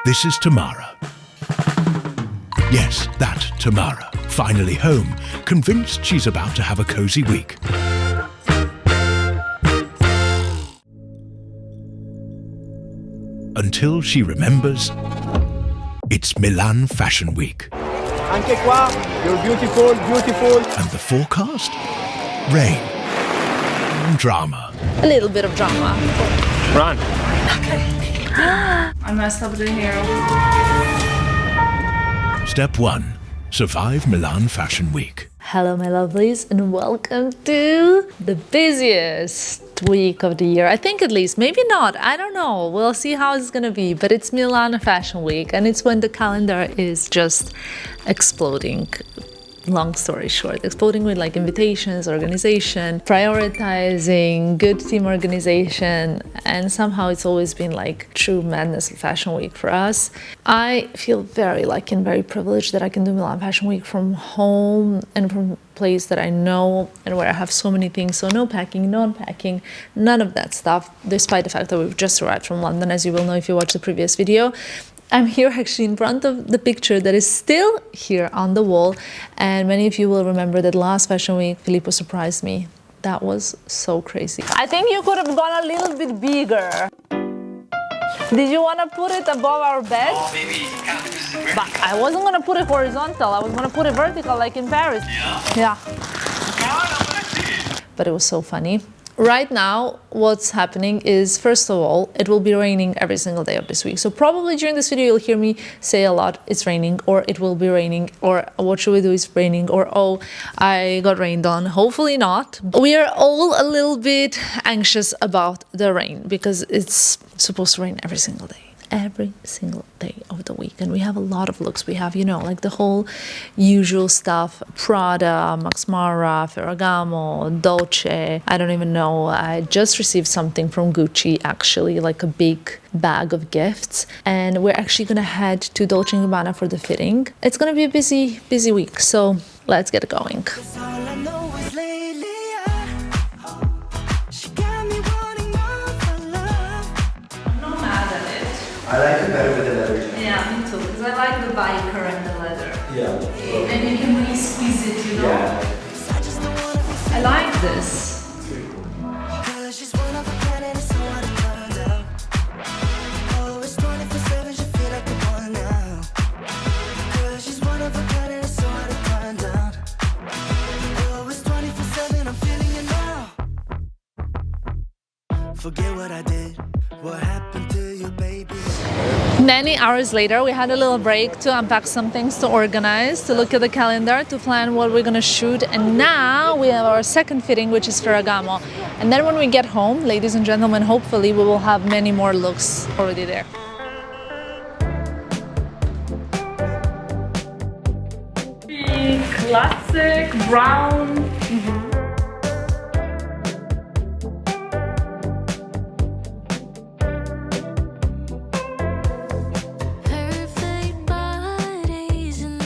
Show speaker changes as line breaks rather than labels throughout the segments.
This is Tamara. Yes, that Tamara, finally home, convinced she's about to have a cozy week. Until she remembers, it's Milan Fashion Week.
Anche qua, you're beautiful, beautiful.
And the forecast? Rain. And drama.
A little bit of drama.
Run.
I messed up the hero.
Step 1. Survive Milan Fashion Week.
Hello my lovelies and welcome to the busiest week of the year. I think at least, maybe not, I don't know. We'll see how it's gonna be, but it's Milan Fashion Week and it's when the calendar is just exploding. Long story short, exploding with like invitations, organization, prioritizing, good team organization, and somehow it's always been like true madness of Fashion Week for us. I feel very lucky and very privileged that I can do Milan Fashion Week from home and from a place that I know and where I have so many things. So no packing, no unpacking, none of that stuff, despite the fact that we've just arrived from London, as you will know if you watch the previous video. I'm here actually in front of the picture that is still here on the wall, and many of you will remember that last Fashion Week Filippo surprised me. That was so crazy. I think you could have gone a little bit bigger. Did you want to put it above our bed?
Oh, maybe you can because it's vertical.
But I wasn't going to put it horizontal, I was going to put it vertical like in Paris.
Yeah?
Yeah. But it was so funny. Right now, what's happening is, first of all, it will be raining every single day of this week. So probably during this video, you'll hear me say a lot, it's raining, or it will be raining, or what should we do, it's raining, or oh, I got rained on. Hopefully not. We are all a little bit anxious about the rain because it's supposed to rain every single day. Every single day of the week, and we have a lot of looks. We have, you know, like the whole usual stuff: Prada, Max Mara, Ferragamo, Dolce. I don't even know. I just received something from Gucci, actually, like a big bag of gifts, and we're actually gonna head to Dolce Gabbana for the fitting. It's gonna be a busy week, so let's get going.
I like it better with the leather jacket.
Yeah, me too, because I like the biker and the leather.
Yeah.
And you can really squeeze it, you know?
Yeah.
I like this.
Forget what I did, what happened to you, baby.
Many hours later, we had a little break to unpack some things, to organize, to look at the calendar, to plan what we're gonna shoot, and now we have our second fitting, which is Ferragamo. And then when we get home, ladies and gentlemen, hopefully we will have many more looks already there. Classic brown.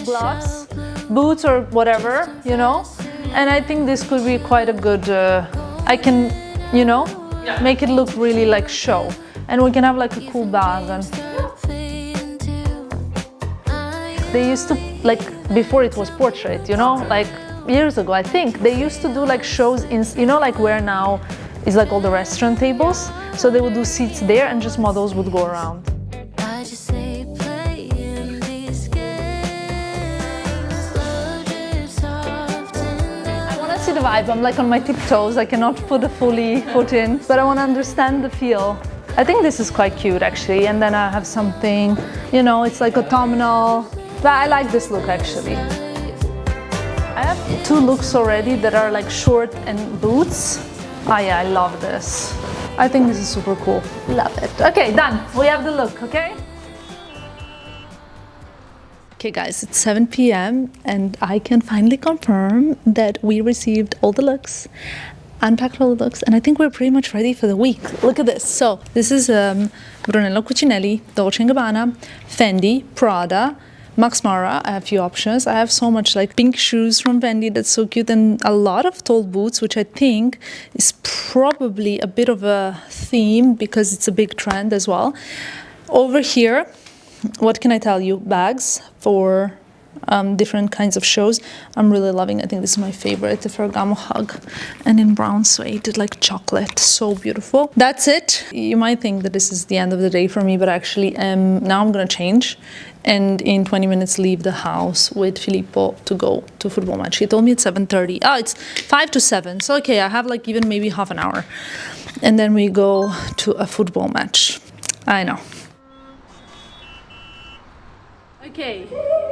Gloves, boots or whatever, you know, and I think this could be quite a good, I can, you know, make it look really like show, and we can have like a cool bag. And they used to, like, before it was portrait, you know, like years ago, I think they used to do like shows in, you know, like where now is like all the restaurant tables, so they would do seats there and just models would go around. The vibe. I'm like on my tiptoes, I cannot put a fully foot in, but I want to understand the feel. I think this is quite cute actually, and then I have something, you know, it's like autumnal, but I like this look actually. I have two looks already that are like short and boots. Oh yeah, I love this. I think this is super cool. Love it. Okay, done. We have the look, okay? Okay guys, it's 7 p.m. and I can finally confirm that we received all the looks, unpacked all the looks, and I think we're pretty much ready for the week. Look at this. So this is Brunello Cucinelli, Dolce Gabbana, Fendi, Prada, Max Mara. I have a few options. I have so much like pink shoes from Fendi, that's so cute, and a lot of tall boots, which I think is probably a bit of a theme because it's a big trend as well. Over here, what can I tell you? Bags for different kinds of shows. I'm really loving. I think this is my favorite, the Ferragamo Hug, and in brown suede, like chocolate, so beautiful. That's it. You might think that this is the end of the day for me, but actually now I'm gonna change and in 20 minutes leave the house with Filippo to go to a football match. He told me it's 7:30. Oh, it's 5 to 7. So okay, I have like even maybe half an hour, and then we go to a football match. I know. Okay,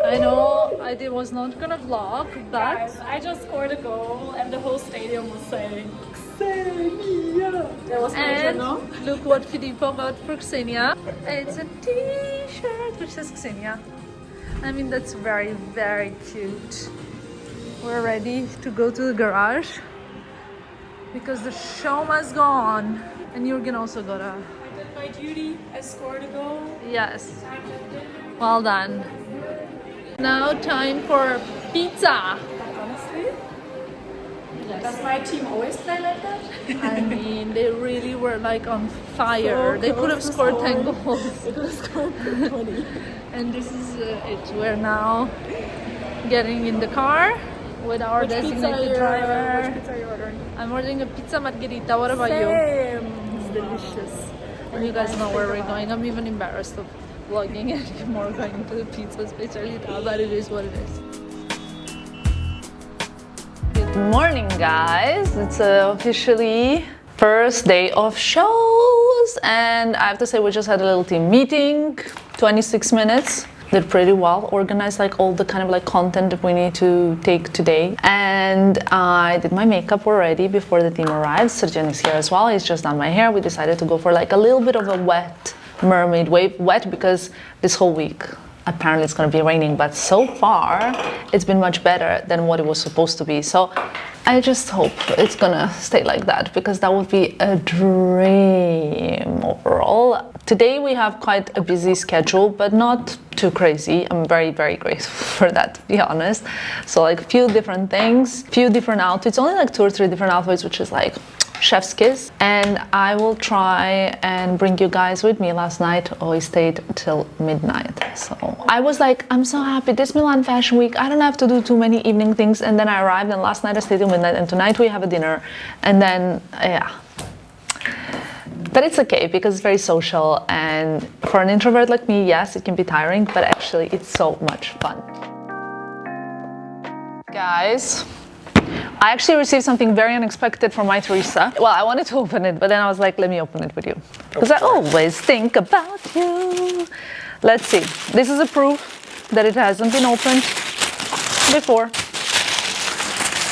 I know I was not gonna vlog, but
I just scored a goal and the whole stadium was saying Xenia. That was pleasure,
and
no?
look what Filippo got for Xenia. It's a t-shirt which says Xenia. I mean, that's very, very cute. We're ready to go to the garage because the show must go on. And Jürgen also got a...
I did my duty, I scored a goal.
Yes. Well done. Now time for pizza.
Honestly? Does my team always play like that?
I mean, they really were like on fire.
So
They could have
close to
scored 10
scoring.
goals.
They could have scored 20.
And this is it. We're now getting in the car with our designated driver.
Which pizza are you ordering?
I'm ordering a pizza margherita. What about you?
Same. It's delicious.
And you guys know where we're going. I'm even embarrassed of vlogging anymore, going to the pizza specialita, but it is what it is. Good morning, guys. It's officially first day of shows, and I have to say we just had a little team meeting, 26 minutes. Did pretty well, organized like all the kind of like content that we need to take today. And I did my makeup already before the team arrived. Sergen is here as well. He's just done my hair. We decided to go for like a little bit of a wet mermaid wave. Wet because this whole week apparently it's going to be raining, but so far it's been much better than what it was supposed to be. So I just hope it's gonna stay like that, because that would be a dream overall. Today we have quite a busy schedule, but not too crazy. I'm very, very grateful for that, to be honest. So like a few different things, few different outfits, only like 2 or 3 different outfits, which is like chef's kiss. And I will try and bring you guys with me. Last night I stayed till midnight, so I was like, I'm so happy, this Milan Fashion Week, I don't have to do too many evening things. And then I arrived, and last night I stayed till midnight, and tonight we have a dinner, and then yeah. But it's okay, because it's very social, and for an introvert like me, yes, it can be tiring, but actually it's so much fun. Guys, I actually received something very unexpected from my Teresa. Well, I wanted to open it, but then I was like, let me open it with you, because I always think about you. Let's see. This is a proof that it hasn't been opened before.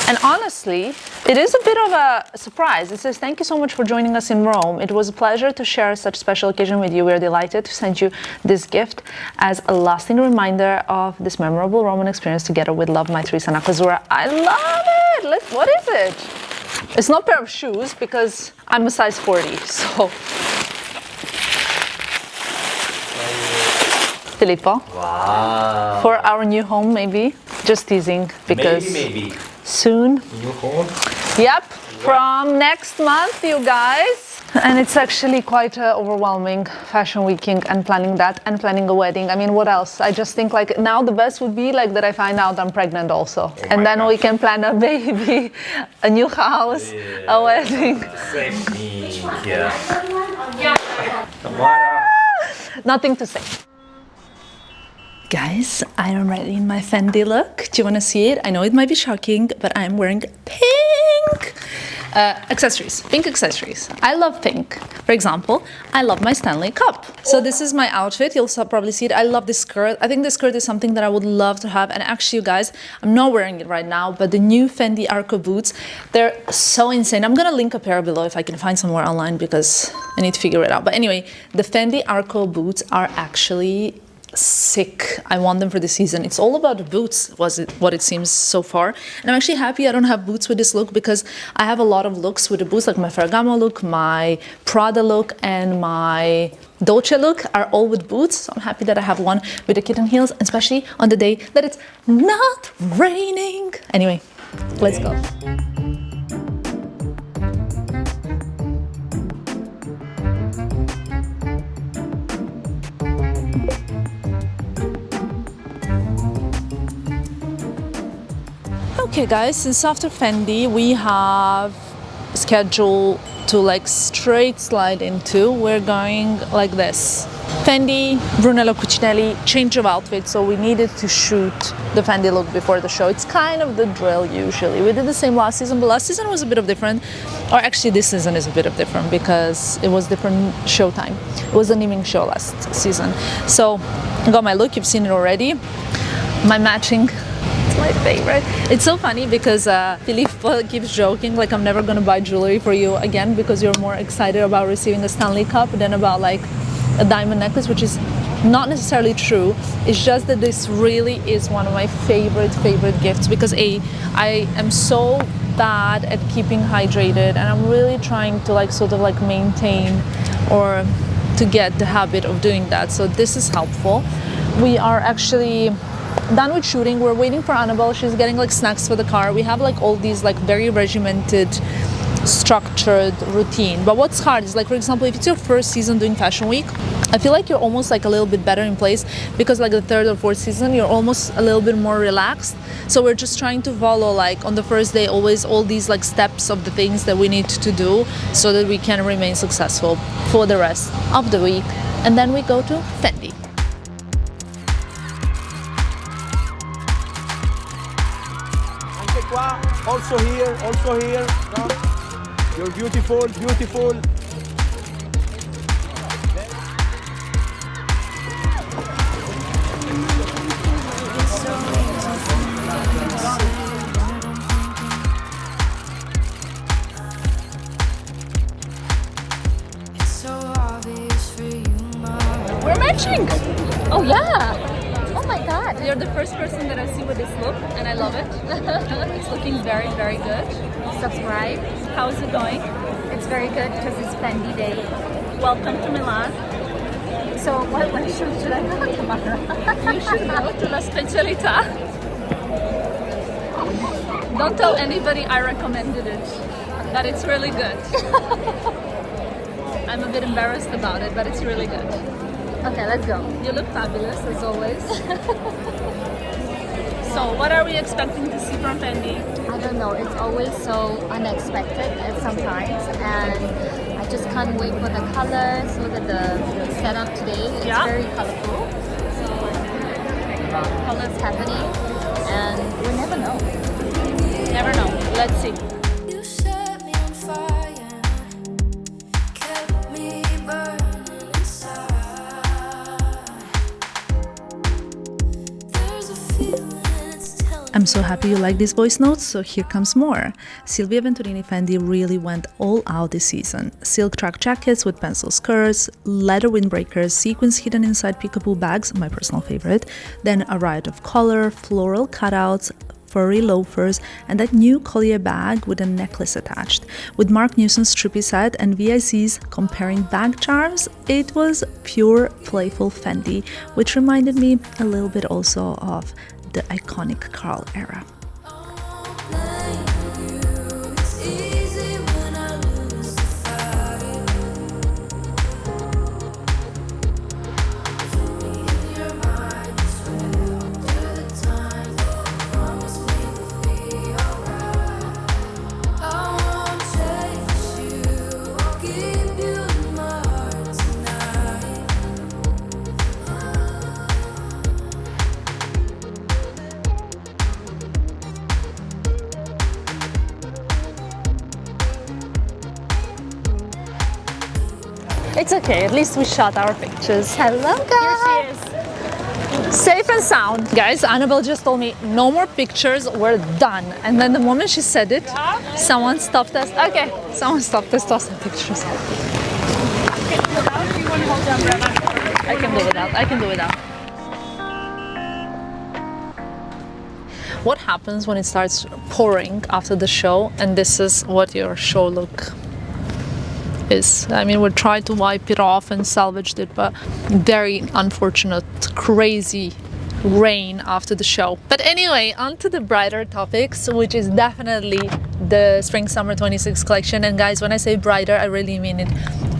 And honestly, it is a bit of a surprise. It says, thank you so much for joining us in Rome. It was a pleasure to share such a special occasion with you. We are delighted to send you this gift as a lasting reminder of this memorable Roman experience. Together with love, my Teresa Nakazura. I love it! What is it? It's not a pair of shoes, because I'm a size 40, so... Filippo.
Wow.
For our new home, maybe. Just teasing, because...
Maybe.
Soon.
New home?
Yep, from next month, you guys. And it's actually quite overwhelming, fashion weeking and planning that and planning a wedding. I mean, what else? I just think like now the best would be like that I find out I'm pregnant also. And then we can plan a baby, a new house, a wedding.
Same thing here. Tamara.
Nothing to say. Guys, I am ready in my Fendi look. Do you want to see it? I know it might be shocking, but I'm wearing pink accessories, pink accessories. I love pink. For example, I love my Stanley Cup. So this is my outfit. You'll probably see it. I love this skirt. I think this skirt is something that I would love to have. And actually, you guys, I'm not wearing it right now, but the new Fendi Arco boots, they're so insane. I'm going to link a pair below if I can find somewhere online, because I need to figure it out. But anyway, the Fendi Arco boots are actually sick. I want them for the season. It's all about the boots, what it seems so far. And I'm actually happy I don't have boots with this look, because I have a lot of looks with the boots, like my Ferragamo look, my Prada look, and my Dolce look are all with boots. So I'm happy that I have one with the kitten heels, especially on the day that it's not raining. Anyway, let's go. Okay guys, since after Fendi we have schedule to like straight slide into, we're going like this. Fendi, Brunello Cucinelli, change of outfit, so we needed to shoot the Fendi look before the show. It's kind of the drill usually. We did the same last season, but last season was a bit of different. Or actually this season is a bit of different because it was different show time. It was an evening show last season. So I got my look, you've seen it already. My matching, it's my favorite. It's so funny because Filippo keeps joking like I'm never gonna buy jewelry for you again because you're more excited about receiving a Stanley Cup than about like a diamond necklace, which is not necessarily true. It's just that this really is one of my favorite gifts because I am so bad at keeping hydrated and I'm really trying to like sort of like maintain or to get the habit of doing that, so this is helpful. We are actually done with shooting. We're waiting for Annabelle. She's getting like snacks for the car. We have like all these like very regimented, structured routine. But what's hard is like, for example, if it's your first season doing Fashion Week, I feel like you're almost like a little bit better in place because like the third or fourth season, you're almost a little bit more relaxed. So we're just trying to follow like on the first day always all these like steps of the things that we need to do so that we can remain successful for the rest of the week. And then we go to Fendi.
Also here. No? You're beautiful, beautiful.
We're matching! Oh yeah! Oh my god! You're the first person that I see with this look and I love it. It's looking very, very good. Subscribe. How's it going?
It's very good because it's Fendi Day.
Welcome to Milan.
So what should I go, Tamara?
You should go to La Specialità. Don't tell anybody I recommended it, but it's really good. I'm a bit embarrassed about it, but it's really good.
Okay, let's go.
You look fabulous as always. So what are we expecting to see from Fendi?
I don't know, it's always so unexpected at sometimes, and I just can't wait for the colors. Look at the setup today, it's very colorful. So colors happening, and we never know.
Never know. Let's see.
You set me on fire, kept me burning inside. There's a feeling it's telling.
I'm so happy you like these voice notes, so here comes more. Silvia Venturini Fendi really went all out this season. Silk track jackets with pencil skirts, leather windbreakers, sequins hidden inside peekaboo bags, my personal favorite, then a riot of color, floral cutouts, furry loafers, and that new collier bag with a necklace attached. With Mark Newson's trippy set and VIC's comparing bag charms, it was pure playful Fendi, which reminded me a little bit also of the iconic Carl era.
It's easy when I lose the fight. Put me in your mind, I swear I'll do the time. Promise me we'll be alright. I won't chase you, I'll keep you in my heart tonight.
It's okay, at least we shot our pictures. Hello guys!
Here she is.
Safe and sound. Guys, Annabelle just told me no more pictures, we're done. And then the moment she said it, someone stopped us. Okay, someone stopped us to take some pictures. I can do without, I can do without. What happens when it starts pouring after the show, and this is what your show look is. I mean, we'll try to wipe it off and salvage it, but very unfortunate, crazy rain after the show. But anyway, on to the brighter topics, which is definitely the Spring Summer 26 collection. And guys, when I say brighter, I really mean it.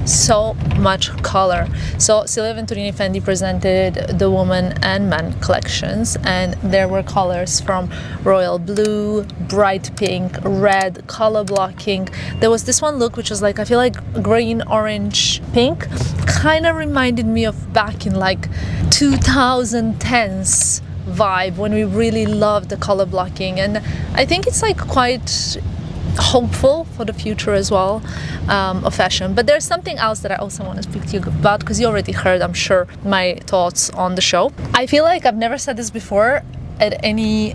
so much color. So Silvia Venturini Fendi presented the woman and men collections, and there were colors from royal blue, bright pink, red, color blocking. There was this one look which was like, I feel like green, orange, pink. Kind of reminded me of back in like 2010s vibe when we really loved the color blocking, and I think it's like quite hopeful for the future as well of fashion. But there's something else that I also want to speak to you about, because you already heard, I'm sure, my thoughts on the show. I feel like I've never said this before at any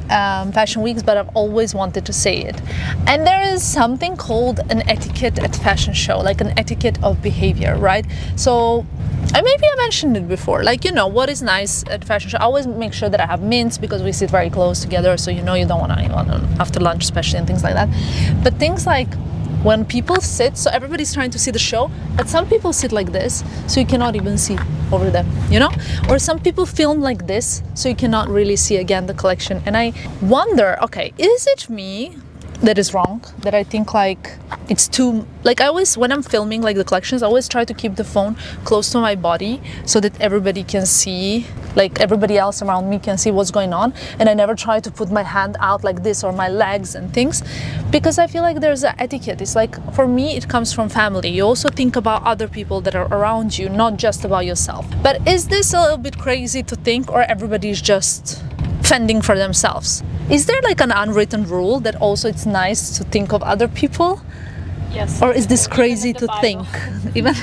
fashion weeks, but I've always wanted to say it. And there is something called an etiquette at fashion show, like an etiquette of behavior, right? So maybe I mentioned it before, like, you know, what is nice at fashion show, I always make sure that I have mints because we sit very close together, so you know you don't want anyone after lunch especially, and things like that. But things like when people sit, so everybody's trying to see the show, but some people sit like this, so you cannot even see over them, you know? Or some people film like this, so you cannot really see again the collection. And I wonder, okay, is it me that is wrong, that I think like it's too, like I always, when I'm filming like the collections, I always try to keep the phone close to my body so that everybody can see, like everybody else around me can see what's going on, and I never try to put my hand out like this or my legs and things, because I feel like there's an etiquette. It's like, for me, it comes from family. You also think about other people that are around you, not just about yourself. But is this a little bit crazy to think, or everybody's just fending for themselves? Is there like an unwritten rule that also it's nice to think of other people?
Yes.
Or is this crazy to think? Even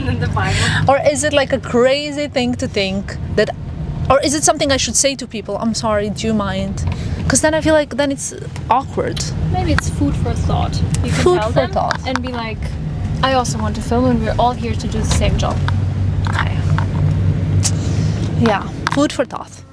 in the Bible.
Or is it like a crazy thing to think that, or is it something I should say to people? I'm sorry, do you mind? Because then I feel like then it's awkward.
Maybe it's food for thought. You can
Food
tell
for
them
thought.
and be like, I also want to film, and we're all here to do the same job.
Okay. Yeah, food for thought.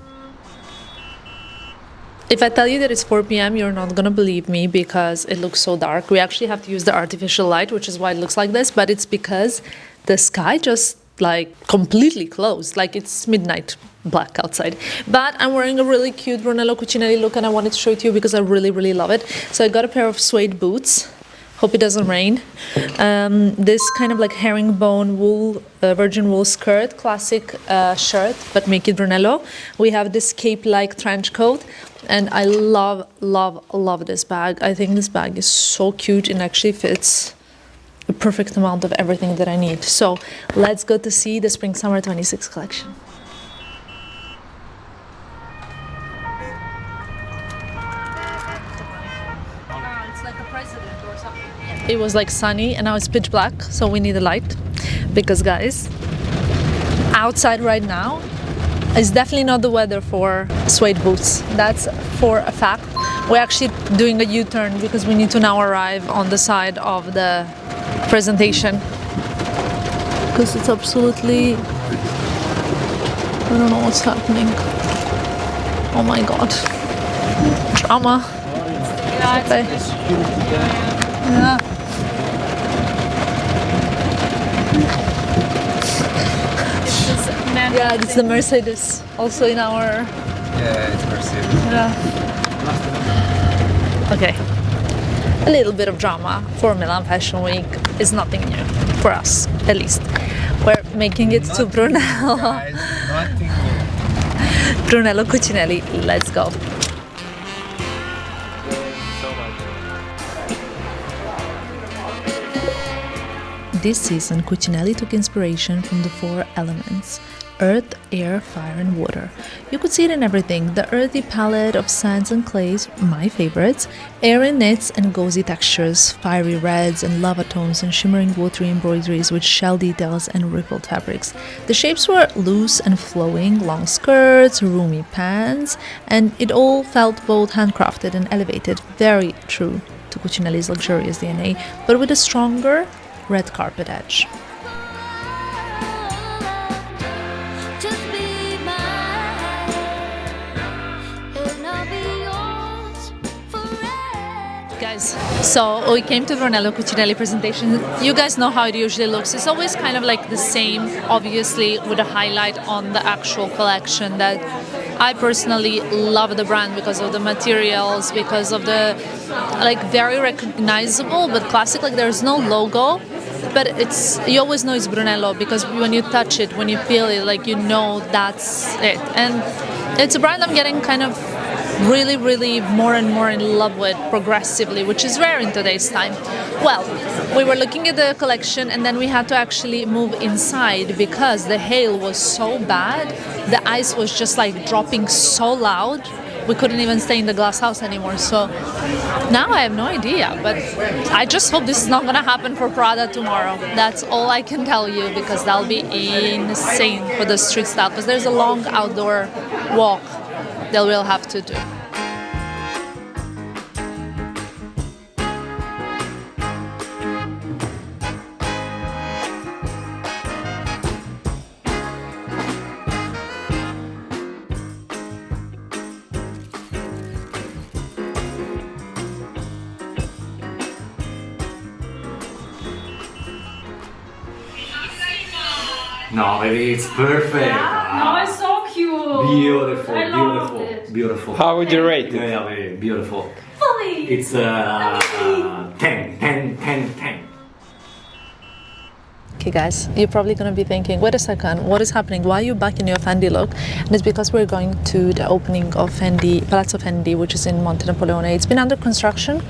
If I tell you that it's 4 p.m., you're not gonna believe me because it looks so dark. We actually have to use the artificial light, which is why it looks like this, but it's because the sky just like completely closed, like it's midnight black outside. But I'm wearing a really cute Brunello Cucinelli look, and I wanted to show it to you because I really, really love it. So I got a pair of suede boots. Hope it doesn't rain. This kind of like herringbone wool, virgin wool skirt, classic shirt, but make it Brunello. We have this cape-like trench coat, and I love, love, love this bag. I think this bag is so cute and actually fits a perfect amount of everything that I need. So let's go to see the Spring-Summer 26 collection. It was like sunny and now it's pitch black, so we need a light, because guys, outside right now is definitely not the weather for suede boots. That's for a fact. We're actually doing a U-turn because we need to now arrive on the side of the presentation, because it's absolutely, I don't know what's happening. Oh my god, drama. Okay. Yeah. Yeah, it's the Mercedes, also in our...
Yeah, it's Mercedes.
Yeah. Okay. A little bit of drama for Milan Fashion Week is nothing new, for us, at least. We're making it to Brunello.
Guys, nothing new.
Brunello Cucinelli, let's go. This season, Cucinelli took inspiration from the 4 elements: earth, air, fire and water. You could see it in everything: the earthy palette of sands and clays, my favorites, air in knits and gauzy textures, fiery reds and lava tones, and shimmering watery embroideries with shell details and rippled fabrics. The shapes were loose and flowing, long skirts, roomy pants, and it all felt both handcrafted and elevated, very true to Cucinelli's luxurious DNA, but with a stronger red carpet edge.
Just be mine, and I'll be yours forever.
Guys, so we came to Brunello Cucinelli presentation. You guys know how it usually looks. It's always kind of like the same, obviously, with a highlight on the actual collection. That I personally love the brand because of the materials, because of the like very recognizable but classic, like there's no logo, but you always know it's Brunello because when you touch it, when you feel it, like you know that's it. And it's a brand I'm getting kind of really, really more and more in love with progressively, which is rare in today's time. Well, we were looking at the collection and then we had to actually move inside because the hail was so bad. The ice was just like dropping so loud. We couldn't even stay in the glass house anymore. So now I have no idea, but I just hope this is not going to happen for Prada tomorrow. That's all I can tell you because that'll be insane for the street style because there's a long outdoor walk that we'll have to do.
No, baby, it's perfect.
No, it's so cute.
Beautiful,
I
beautiful,
loved it.
beautiful.
How would you rate it?
Yeah, baby, beautiful.
Fully.
It's 10.
Okay guys, you're probably going to be thinking, wait a second, what is happening? Why are you back in your Fendi look? And it's because we're going to the opening of Fendi, Palazzo Fendi, which is in Monte Napoleone. It's been under construction,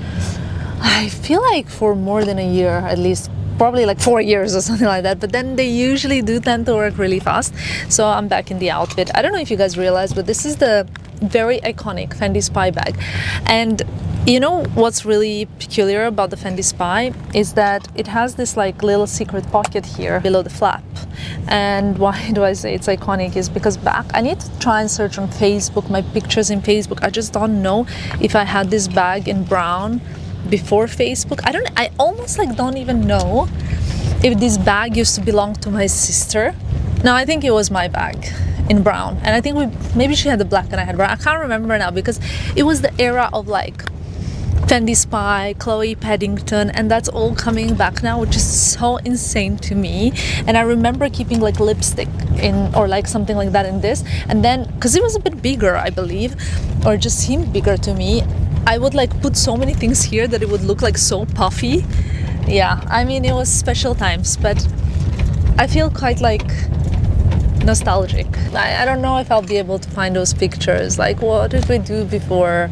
I feel like for more than a year at least. Probably like 4 years or something like that, but then they usually do tend to work really fast. So I'm back in the outfit. I don't know if you guys realize, but this is the very iconic Fendi Spy bag. And you know what's really peculiar about the Fendi Spy is that it has this like little secret pocket here below the flap. And why do I say it's iconic is because back, I need to try and search on Facebook, my pictures in Facebook. I just don't know if I had this bag in brown before Facebook. I almost like don't even know if this bag used to belong to my sister. No, I think it was my bag in brown. And I think maybe she had the black and I had brown. I can't remember now because it was the era of like Fendi Spy, Chloe Paddington, and that's all coming back now, which is so insane to me. And I remember keeping like lipstick in or like something like that in this. And then, because it was a bit bigger, I believe, or just seemed bigger to me, I would like put so many things here that it would look like so puffy. Yeah, I mean, it was special times, but I feel quite like nostalgic. I don't know if I'll be able to find those pictures. Like, what did we do before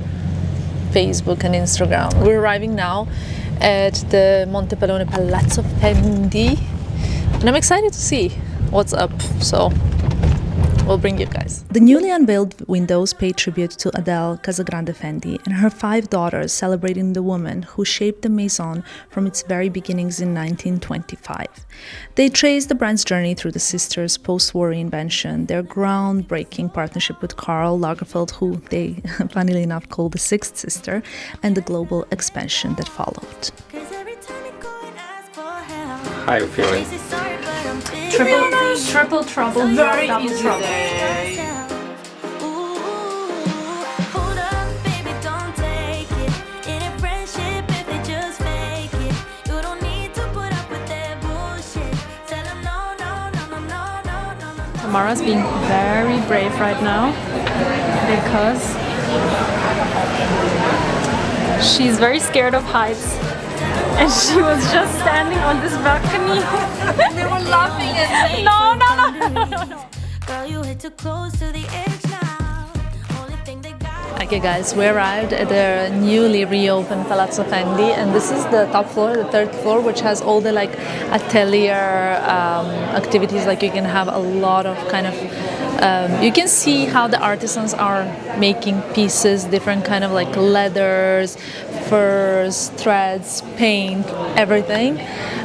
Facebook and Instagram? We're arriving now at the Montepallone Palazzo Fendi, and I'm excited to see what's up. So we'll bring you guys. The newly unveiled windows pay tribute to Adele Casagrande Fendi and her 5 daughters, celebrating the woman who shaped the Maison from its very beginnings in 1925. They trace the brand's journey through the sisters' post-war reinvention, their groundbreaking partnership with Karl Lagerfeld, who they, funnily enough, call the sixth sister, and the global expansion that followed.
How are you feeling?
Triple trouble, very easy trouble. Tamara's being very brave right now because she's very scared of heights. And she was just standing on this balcony.
They were laughing at me.
No.
Okay guys, we arrived at the newly reopened Palazzo Fendi, and this is the top floor, the 3rd floor, which has all the like atelier activities. Like you can have a lot of kind of you can see how the artisans are making pieces, different kind of like leathers, furs, threads, paint, everything.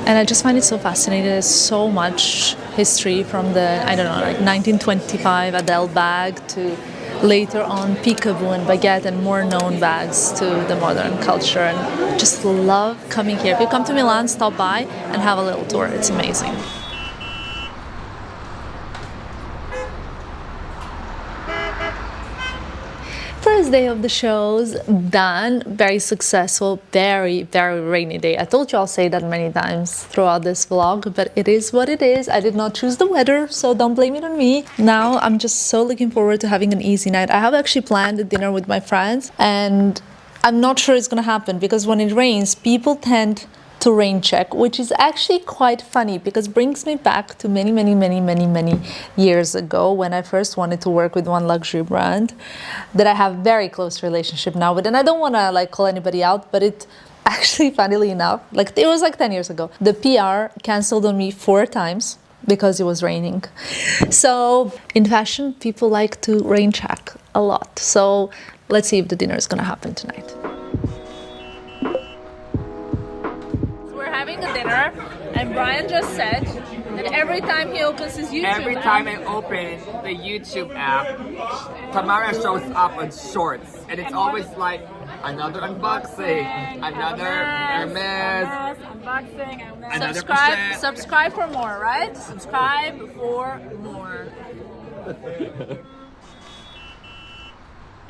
And I just find it so fascinating. There's so much history from the, I don't know, like 1925 Adele bag to later on peekaboo and baguette and more known bags to the modern culture. And just love coming here. If you come to Milan, stop by and have a little tour. It's amazing. First day of the shows done, very successful, very rainy day. I told you I'll say that many times throughout this vlog, but it is what it is. I did not choose the weather, so don't blame it on me. Now I'm just so looking forward to having an easy night. I have actually planned a dinner with my friends, and I'm not sure it's gonna happen because when it rains, people tend to rain check, which is actually quite funny because brings me back to many years ago when I first wanted to work with one luxury brand that I have very close relationship now with. And I don't want to like call anybody out, but it actually, funnily enough, like it was like 10 years ago, the PR canceled on me 4 times because it was raining. So in fashion, people like to rain check a lot. So let's see if the dinner is gonna happen tonight. Having a dinner, and Brian just said that every time he opens his YouTube
Every time I open the YouTube app, Tamara shows up on shorts, and it's always like another unboxing, another Hermes,
Unboxing.
another
Subscribe for more, right? Subscribe for more.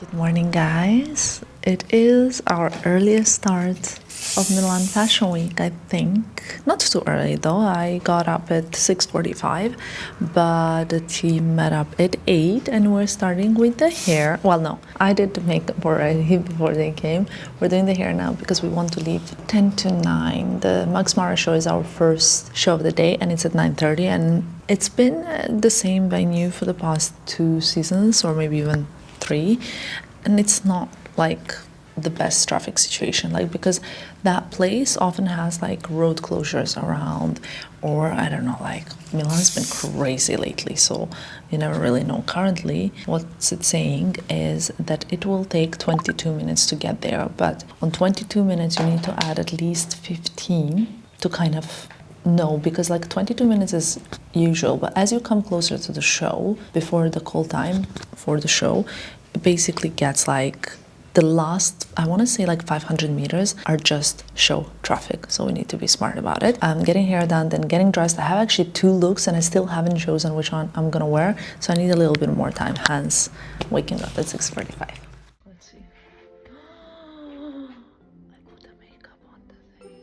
Good morning, guys. It is our earliest start of Milan Fashion Week, I think. Not too early though. I got up at 6:45, but the team met up at 8 and we're starting with the hair. Well, no, I did the makeup already before they came. We're doing the hair now because we want to leave 10 to 9. The Max Mara show is our first show of the day and it's at 9:30, and it's been the same venue for the past 2 seasons or maybe even 3, and it's not like the best traffic situation, like because that place often has like road closures around, or I don't know, like Milan's been crazy lately, so you never really know. Currently what's it saying is that it will take 22 minutes to get there, but on 22 minutes you need to add at least 15 to kind of know, because like 22 minutes is usual, but as you come closer to the show, before the call time for the show, it basically gets like the last, I want to say like 500 meters are just show traffic, so we need to be smart about it. I'm getting hair done, then getting dressed. I have actually 2 looks and I still haven't chosen which one I'm gonna wear, so I need a little bit more time, hence waking up at 6:45. Let's see. I put the makeup on the thing.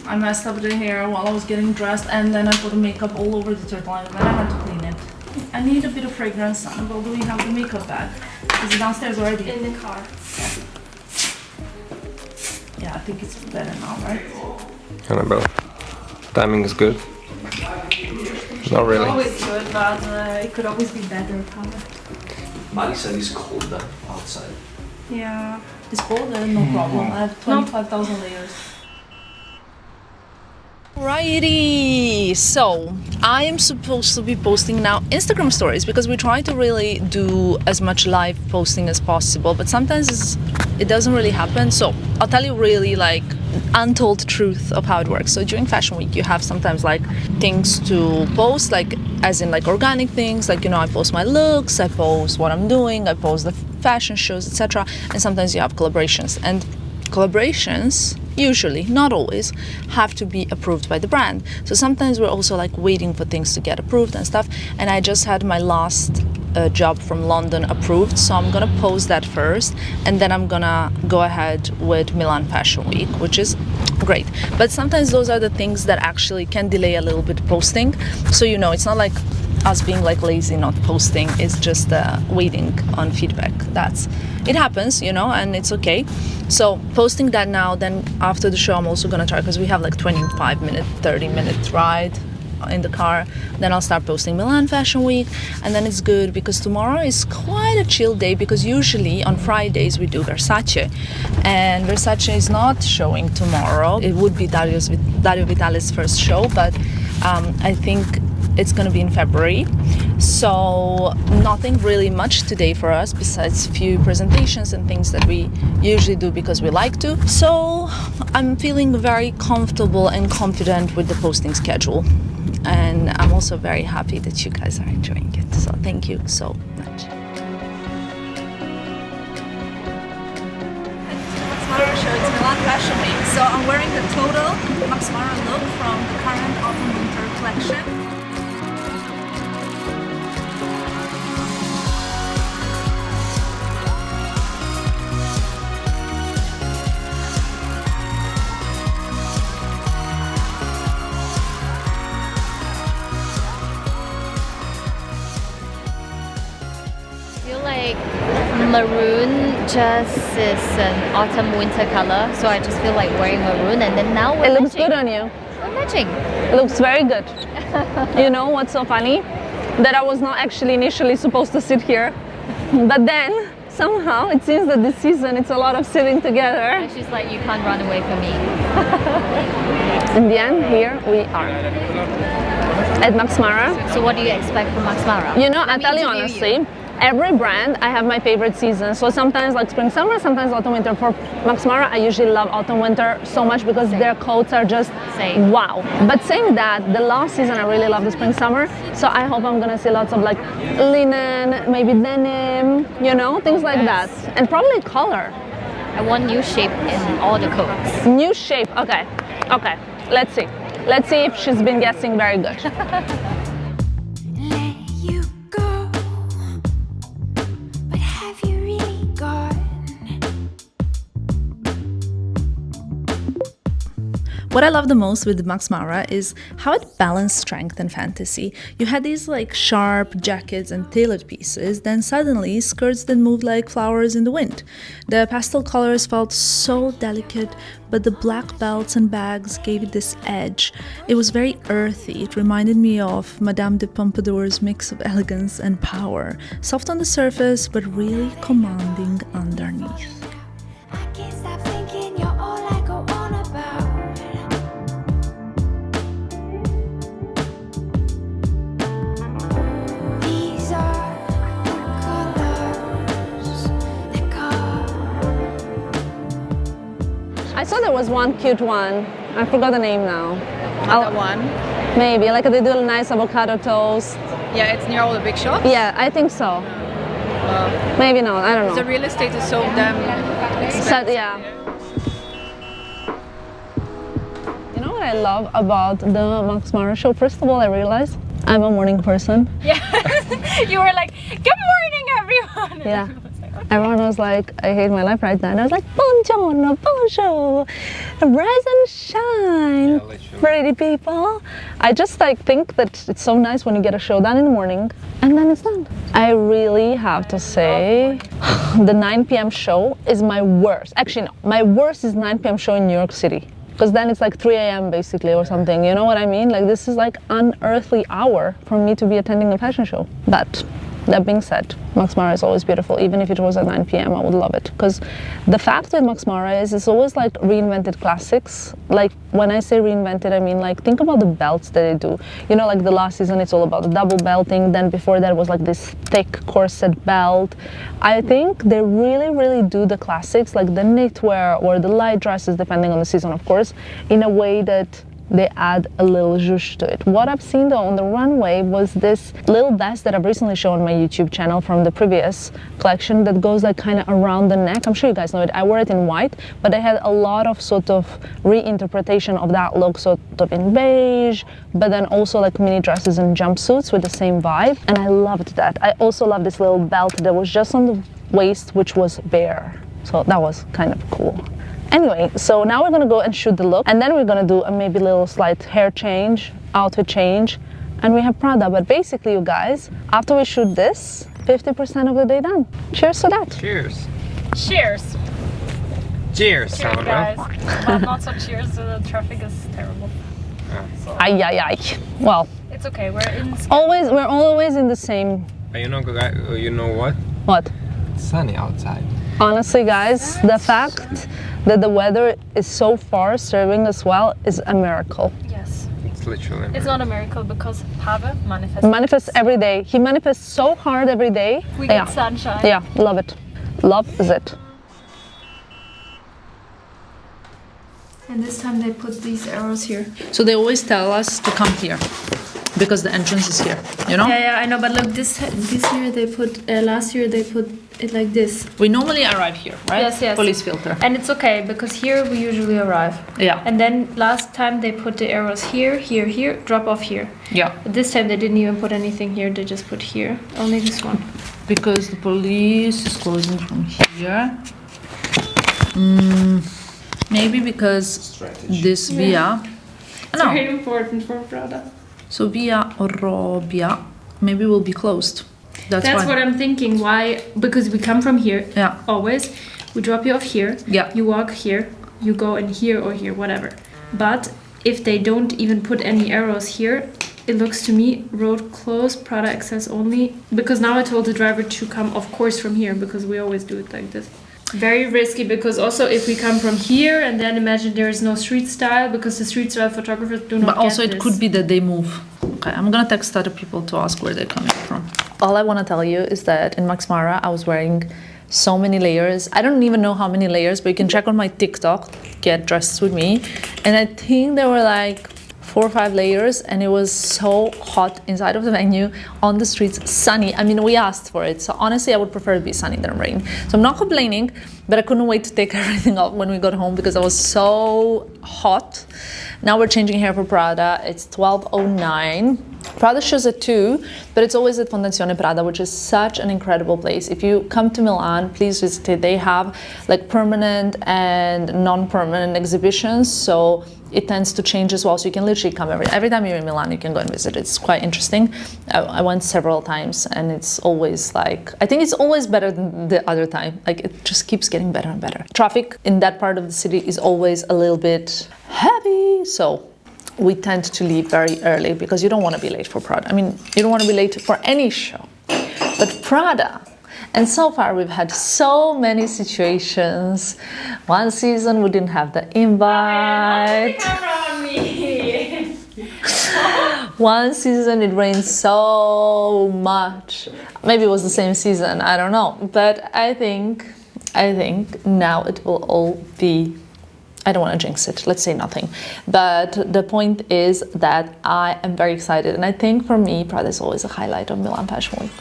I messed up the hair while I was getting dressed, and then I put the makeup all over the turtle, and then I had to clean it. I need a bit of fragrance. Annabelle, do we have the makeup bag? Is it downstairs already?
In the car.
Yeah, I think it's better now, right?
Annabelle, timing is good. Not really.
Always good, but it could always be better, probably.
Mari said it's cold outside.
Yeah, it's cold, no problem. I have 25,000 layers. Alrighty, so I am supposed to be posting now Instagram stories because we try to really do as much live posting as possible, but sometimes it doesn't really happen. So I'll tell you really like untold truth of how it works. So during Fashion Week you have sometimes like things to post, like as in like organic things, like, you know, I post my looks, I post what I'm doing, I post the fashion shows, etc. And sometimes you have collaborations, and collaborations usually, not always, have to be approved by the brand. So sometimes we're also like waiting for things to get approved and stuff, and I just had my last job from London approved, so I'm gonna post that first and then I'm gonna go ahead with Milan Fashion Week, which is great. But sometimes those are the things that actually can delay a little bit posting, so you know, it's not like us being like lazy not posting, it's just waiting on feedback. It happens, you know, and it's okay. So posting that now, then after the show I'm also gonna try, because we have like 25-minute, 30-minute ride in the car, then I'll start posting Milan Fashion Week, and then it's good because tomorrow is quite a chill day, because usually on Fridays we do Versace, and Versace is not showing tomorrow. It would be Dario Vitale's first show, but I think it's gonna be in February, so nothing really much today for us besides a few presentations and things that we usually do because we like to. So I'm feeling very comfortable and confident with the posting schedule, and I'm also very happy that you guys are enjoying it, so thank you so much. Max Mara show, it's Milan Fashion Week, so I'm wearing the total Max Mara look from the current autumn-winter collection.
maroon just is an autumn-winter color, so I just feel like wearing maroon. And then now we're
It looks
matching.
good on you.
We're matching.
It looks very good. You know what's so funny? That I was not actually initially supposed to sit here, but then somehow it seems that this season it's a lot of sitting together.
And she's like, you can't run away from me.
In the end, here we are at Max Mara.
So what do you expect from Max Mara?
You know,
Let
I'll
me
tell you
interview
honestly, every brand I have my favorite season. So sometimes like spring, summer, sometimes autumn, winter. For Max Mara, I usually love autumn, winter so much because their coats are just
Same.
wow. But saying that, the last season I really love the spring, summer. So I hope I'm gonna see lots of like linen, maybe denim, you know, things like that. And probably color.
I want new shape in all the coats.
New shape, okay. Okay, let's see. Let's see if she's been guessing very good.
Let you go, but have you really gone?
What I love the most with Max Mara is how it balanced strength and fantasy. You had these like sharp jackets and tailored pieces, then suddenly skirts that moved like flowers in the wind. The pastel colors felt so delicate, but the black belts and bags gave it this edge. It was very earthy. It reminded me of Madame de Pompadour's mix of elegance and power. Soft on the surface, but really commanding underneath.
I can't stop thinking you're all I go on about. These are the colors that come.
I saw there was one cute one. I forgot the name now.
Another one.
Maybe, like they do a nice avocado toast.
Yeah, it's near all the big shops.
Yeah, I think so. Maybe not, I don't know.
The real estate is so damn expensive.
So, yeah. You know what I love about the Max Mara show? First of all, I realized I'm a morning person.
Yeah. You were like, good morning, everyone.
Yeah. Everyone was like, I hate my life right now. And I was like, buongiorno, bonjour, rise and shine, pretty people. I just like think that it's so nice when you get a show done in the morning and then it's done. I really have to say, the 9 p.m. show is my worst. Actually, no, my worst is 9 p.m. show in New York City. Because then it's like 3 a.m. basically or something, you know what I mean? Like this is like unearthly hour for me to be attending a fashion show. But that being said, Max Mara is always beautiful. Even if it was at 9 p.m., I would love it. Because the fact with Max Mara is it's always like reinvented classics. Like when I say reinvented, I mean like think about the belts that they do. You know, like the last season, it's all about the double belting. Then before that was like this thick corset belt. I think they really, really do the classics, like the knitwear or the light dresses, depending on the season, of course, in a way that they add a little zhuzh to it. What I've seen though on the runway was this little vest that I've recently shown on my YouTube channel from the previous collection that goes like kind of around the neck. I'm sure you guys know it. I wore it in white, but I had a lot of sort of reinterpretation of that look, sort of in beige, but then also like mini dresses and jumpsuits with the same vibe. And I loved that. I also love this little belt that was just on the waist, which was bare. So that was kind of cool. Anyway, so now we're gonna go and shoot the look, and then we're gonna do a maybe little slight hair change, outfit change, and we have Prada. But basically, you guys, after we shoot this, 50% of the day done. Cheers to that.
Cheers.
Cheers.
Cheers,
Cheers,
Tamara.
guys. Well, not so cheers. The traffic is terrible.
Ay, ay, ay. Well,
It's okay. We're in.
we're always in the same.
You know what?
What?
It's sunny outside.
Honestly, guys, the fact that the weather is so far serving us well is a miracle.
Yes.
It's literally.
It's not a miracle because Pave manifests.
Manifests every day. He manifests so hard every day.
We get sunshine.
Yeah, love it. Love is it.
And this time they put these arrows here. So they always tell us to come here because the entrance is here, you know?
Yeah, I know. But look, this year they put. Last year they put it like this.
We normally arrive here, right?
Yes.
Police filter.
And it's okay because here we usually arrive.
Yeah.
And then last time they put the arrows here, here, here, drop off here.
Yeah.
But this time they didn't even put anything here. They just put here. Only this one.
Because the police is closing from here. Maybe because this via.
It's very important for Prada.
So via Robbia maybe will be closed. That's
That's
why.
what I'm thinking. Why? Because we come from here.
Yeah.
Always. We drop you off here.
Yeah.
You walk here. You go in here or here, whatever. But if they don't even put any arrows here, it looks to me road closed, Prada access only. Because now I told the driver to come, of course, from here because we always do it like this. Very risky because also if we come from here and then imagine there is no street style because the street style photographers do not
But also
get
it
this.
could be that they move. Okay, I'm gonna text other people to ask where they're coming from. All I want to tell you is that in Max Mara I was wearing so many layers. I don't even know how many layers, but you can check on my TikTok, Get Dressed With Me. And I think there were like 4 or 5 layers, and it was so hot inside of the venue, on the streets, sunny. I mean, we asked for it. So honestly, I would prefer it to be sunny than rain. So I'm not complaining, but I couldn't wait to take everything off when we got home because I was so hot. Now we're changing hair for Prada. It's 12:09. Prada shows at 2, but it's always at Fondazione Prada, which is such an incredible place. If you come to Milan, please visit it. They have like permanent and non-permanent exhibitions, so it tends to change as well. So you can literally come every time you're in Milan, you can go and visit. It's quite interesting. I went several times, and it's always like, I think it's always better than the other time. Like it just keeps getting better and better. Traffic in that part of the city is always a little bit heavy, so we tend to leave very early because you don't want to be late for Prada. I mean, you don't want to be late for any show, but Prada. And so far we've had so many situations. One season we didn't have the invite. One season it rained so much. Maybe it was the same season, I don't know. But I think now it will all be, I don't want to jinx it, let's say nothing. But the point is that I am very excited, and I think for me, Prada is always a highlight of Milan Fashion Week.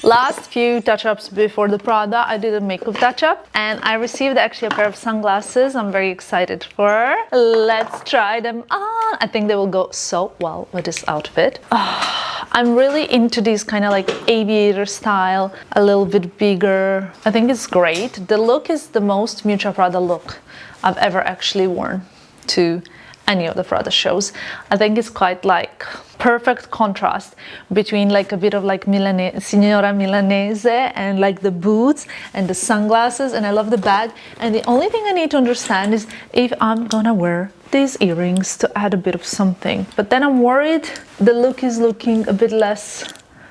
Last few touch-ups before the Prada, I did a makeup touch-up, and I received actually a pair of sunglasses I'm very excited for. Let's try them on. I think they will go so well with this outfit. I'm really into these kind of like aviator style, a little bit bigger. I think it's great. The look is the most Miuccia Prada look I've ever actually worn to any of the Prada shows. I think it's quite like perfect contrast between like a bit of like Signora Milanese and like the boots and the sunglasses, and I love the bag. And the only thing I need to understand is if I'm gonna wear these earrings to add a bit of something. But then I'm worried the look is looking a bit less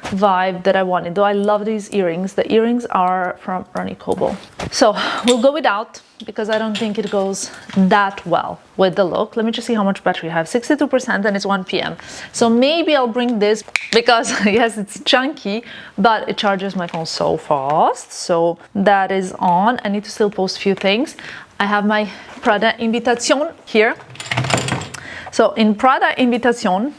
vibe that I wanted, though I love these earrings. The earrings are from Ronnie Cobo. So we'll go without because I don't think it goes that well with the look. Let me just see how much battery I have. 62% and it's 1 p.m. So maybe I'll bring this because yes, it's chunky, but it charges my phone so fast. So that is on. I need to still post a few things. I have my Prada Invitation here. So in Prada Invitation,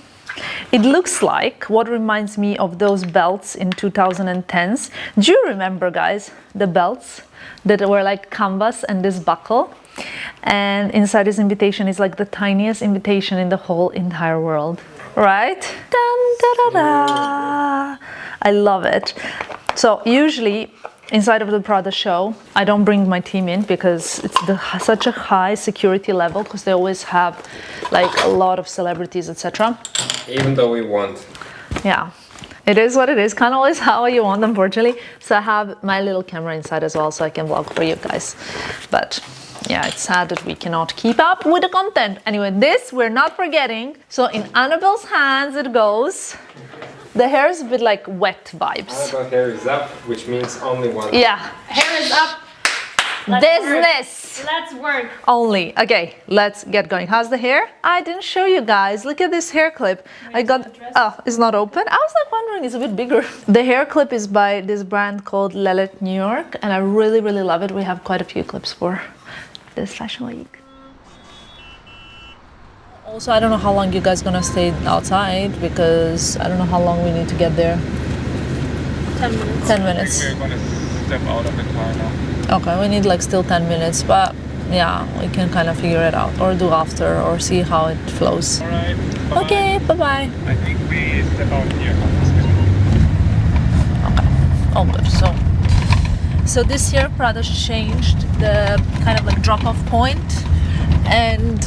it looks like what reminds me of those belts in 2010s. Do you remember, guys, the belts that were like canvas and this buckle? And inside this invitation is like the tiniest invitation in the whole entire world, right? Dun, da, da, da. I love it. So usually inside of the Prada show, I don't bring my team in because it's such a high security level because they always have like a lot of celebrities, etc.
Even though we want.
Yeah, it is what it is. Can't always have what you want, unfortunately. So I have my little camera inside as well so I can vlog for you guys. But yeah, it's sad that we cannot keep up with the content. Anyway, this we're not forgetting. So in Annabelle's hands it goes. The hair is a bit like wet vibes.
How about hair is up, which means only one.
Yeah.
Hair is up.
Business.
Let's work.
Only. Okay, let's get going. How's the hair? I didn't show you guys. Look at this hair clip. I got, oh, it's not open. I was like wondering, it's a bit bigger. The hair clip is by this brand called Lelet New York, and I really, really love it. We have quite a few clips for this fashion week. Also, I don't know how long you guys gonna stay outside because I don't know how long we need to get there.
10 minutes.
10 minutes.
We're gonna step out of the car now.
Okay, we need like still 10 minutes, but yeah, we can kind of figure it out or do after or see how it flows.
Alright.
Okay, bye-bye.
I think we step out here.
Okay, all good. So this year Prada changed the kind of like drop-off point, and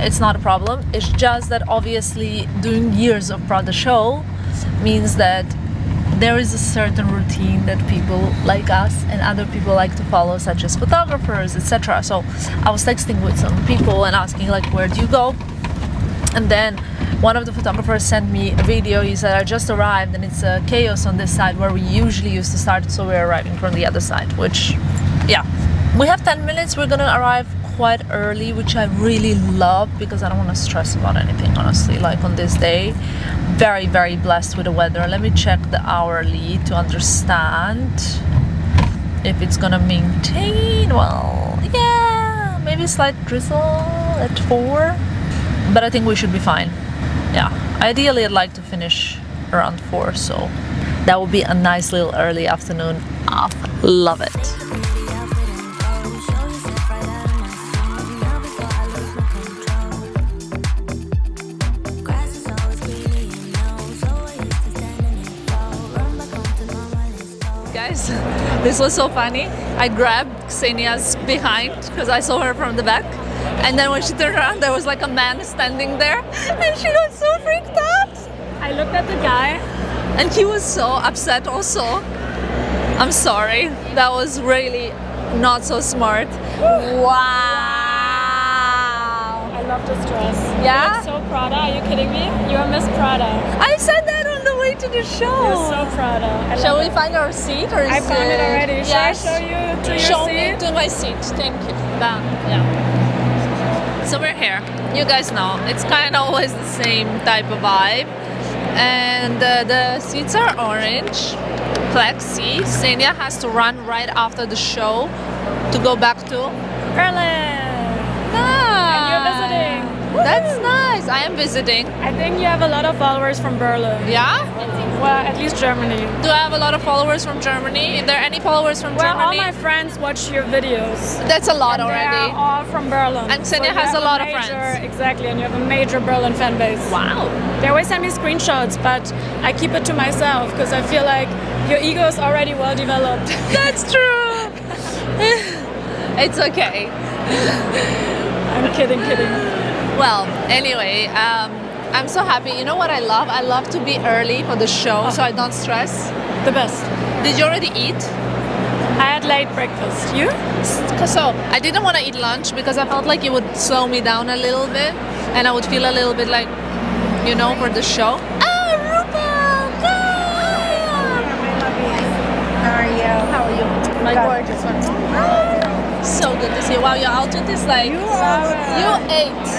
it's not a problem. It's just that obviously doing years of Prada show means that there is a certain routine that people like us and other people like to follow, such as photographers, etc. So I was texting with some people and asking like, where do you go? And then one of the photographers sent me a video. He said, I just arrived and it's chaos on this side where we usually used to start, so we're arriving from the other side, which, yeah. We have 10 minutes, we're gonna arrive quite early, which I really love because I don't want to stress about anything, honestly, like on this day. Very, very blessed with the weather. Let me check the hourly to understand if it's gonna maintain. Well, yeah, maybe a slight drizzle at 4, but I think we should be fine. Yeah, ideally I'd like to finish around 4, so that would be a nice little early afternoon off. Love it. Guys, this was so funny. I grabbed Ksenia's behind because I saw her from the back, and then when she turned around there was like a man standing there and she got so freaked out. I looked at the guy and he was so upset also. I'm sorry, that was really not so smart. Wow,
I love this dress.
Yeah?
You look so Prada. Are you kidding me? You're Miss Prada.
I said that on the way to the show.
You're so Prada.
Shall we find our seat, or is
I found it already.
Yes.
Shall I show you to your
Show
seat?
me to my seat. Thank you. Done. Yeah. So we're here. You guys know it's kind of always the same type of vibe, and the seats are orange. Plexi. Ksenia has to run right after the show to go back to
Berlin.
Nice.
And you're visiting.
That's nice. I am visiting.
I think you have a lot of followers from Berlin.
Yeah?
Well, at least Germany.
Do I have a lot of followers from Germany? Are there any followers from
Well,
Germany?
all my friends watch your videos.
That's a lot
And
already.
They are all from Berlin.
And Ksenia
you
has
have
a lot of
major-
friends.
Exactly, and you have a major Berlin fan base.
Wow.
They always send me screenshots, but I keep it to myself because I feel like your ego is already well developed.
That's true. It's okay.
I'm kidding.
Well, anyway, I'm so happy. You know what I love? I love to be early for the show so I don't stress.
The best.
Did you already eat?
I had late breakfast. You?
So I didn't want to eat lunch because I felt like it would slow me down a little bit and I would feel a little bit like, you know, for the show. Ah, Rupa!
How are you?
How are you?
My gorgeous one.
So good to see you. Wow, your outfit is like... You ate.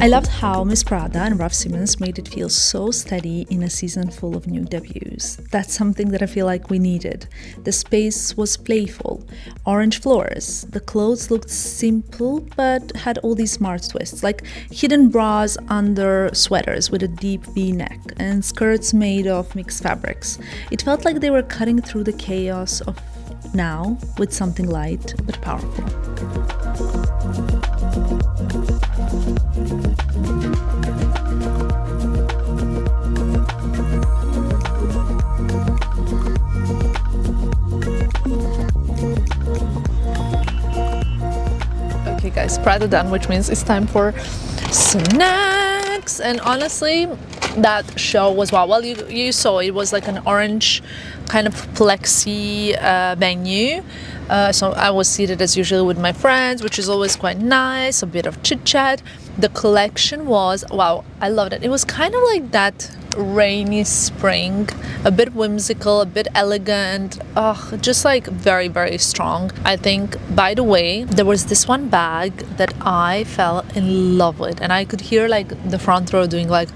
I loved how Miss Prada and Raf Simons made it feel so steady in a season full of new debuts. That's something that I feel like we needed. The space was playful, orange floors, the clothes looked simple but had all these smart twists, like hidden bras under sweaters with a deep V-neck and skirts made of mixed fabrics. It felt like they were cutting through the chaos of now with something light but powerful. Okay guys, Prada done, which means it's time for snacks. And honestly, that show was wow. Well, you saw it was like an orange kind of plexi venue. So I was seated as usual with my friends, which is always quite nice, a bit of chit chat. The collection was, wow, I loved it. It was kind of like that rainy spring, a bit whimsical, a bit elegant, just like very, very strong. I think, by the way, there was this one bag that I fell in love with, and I could hear like the front row doing like,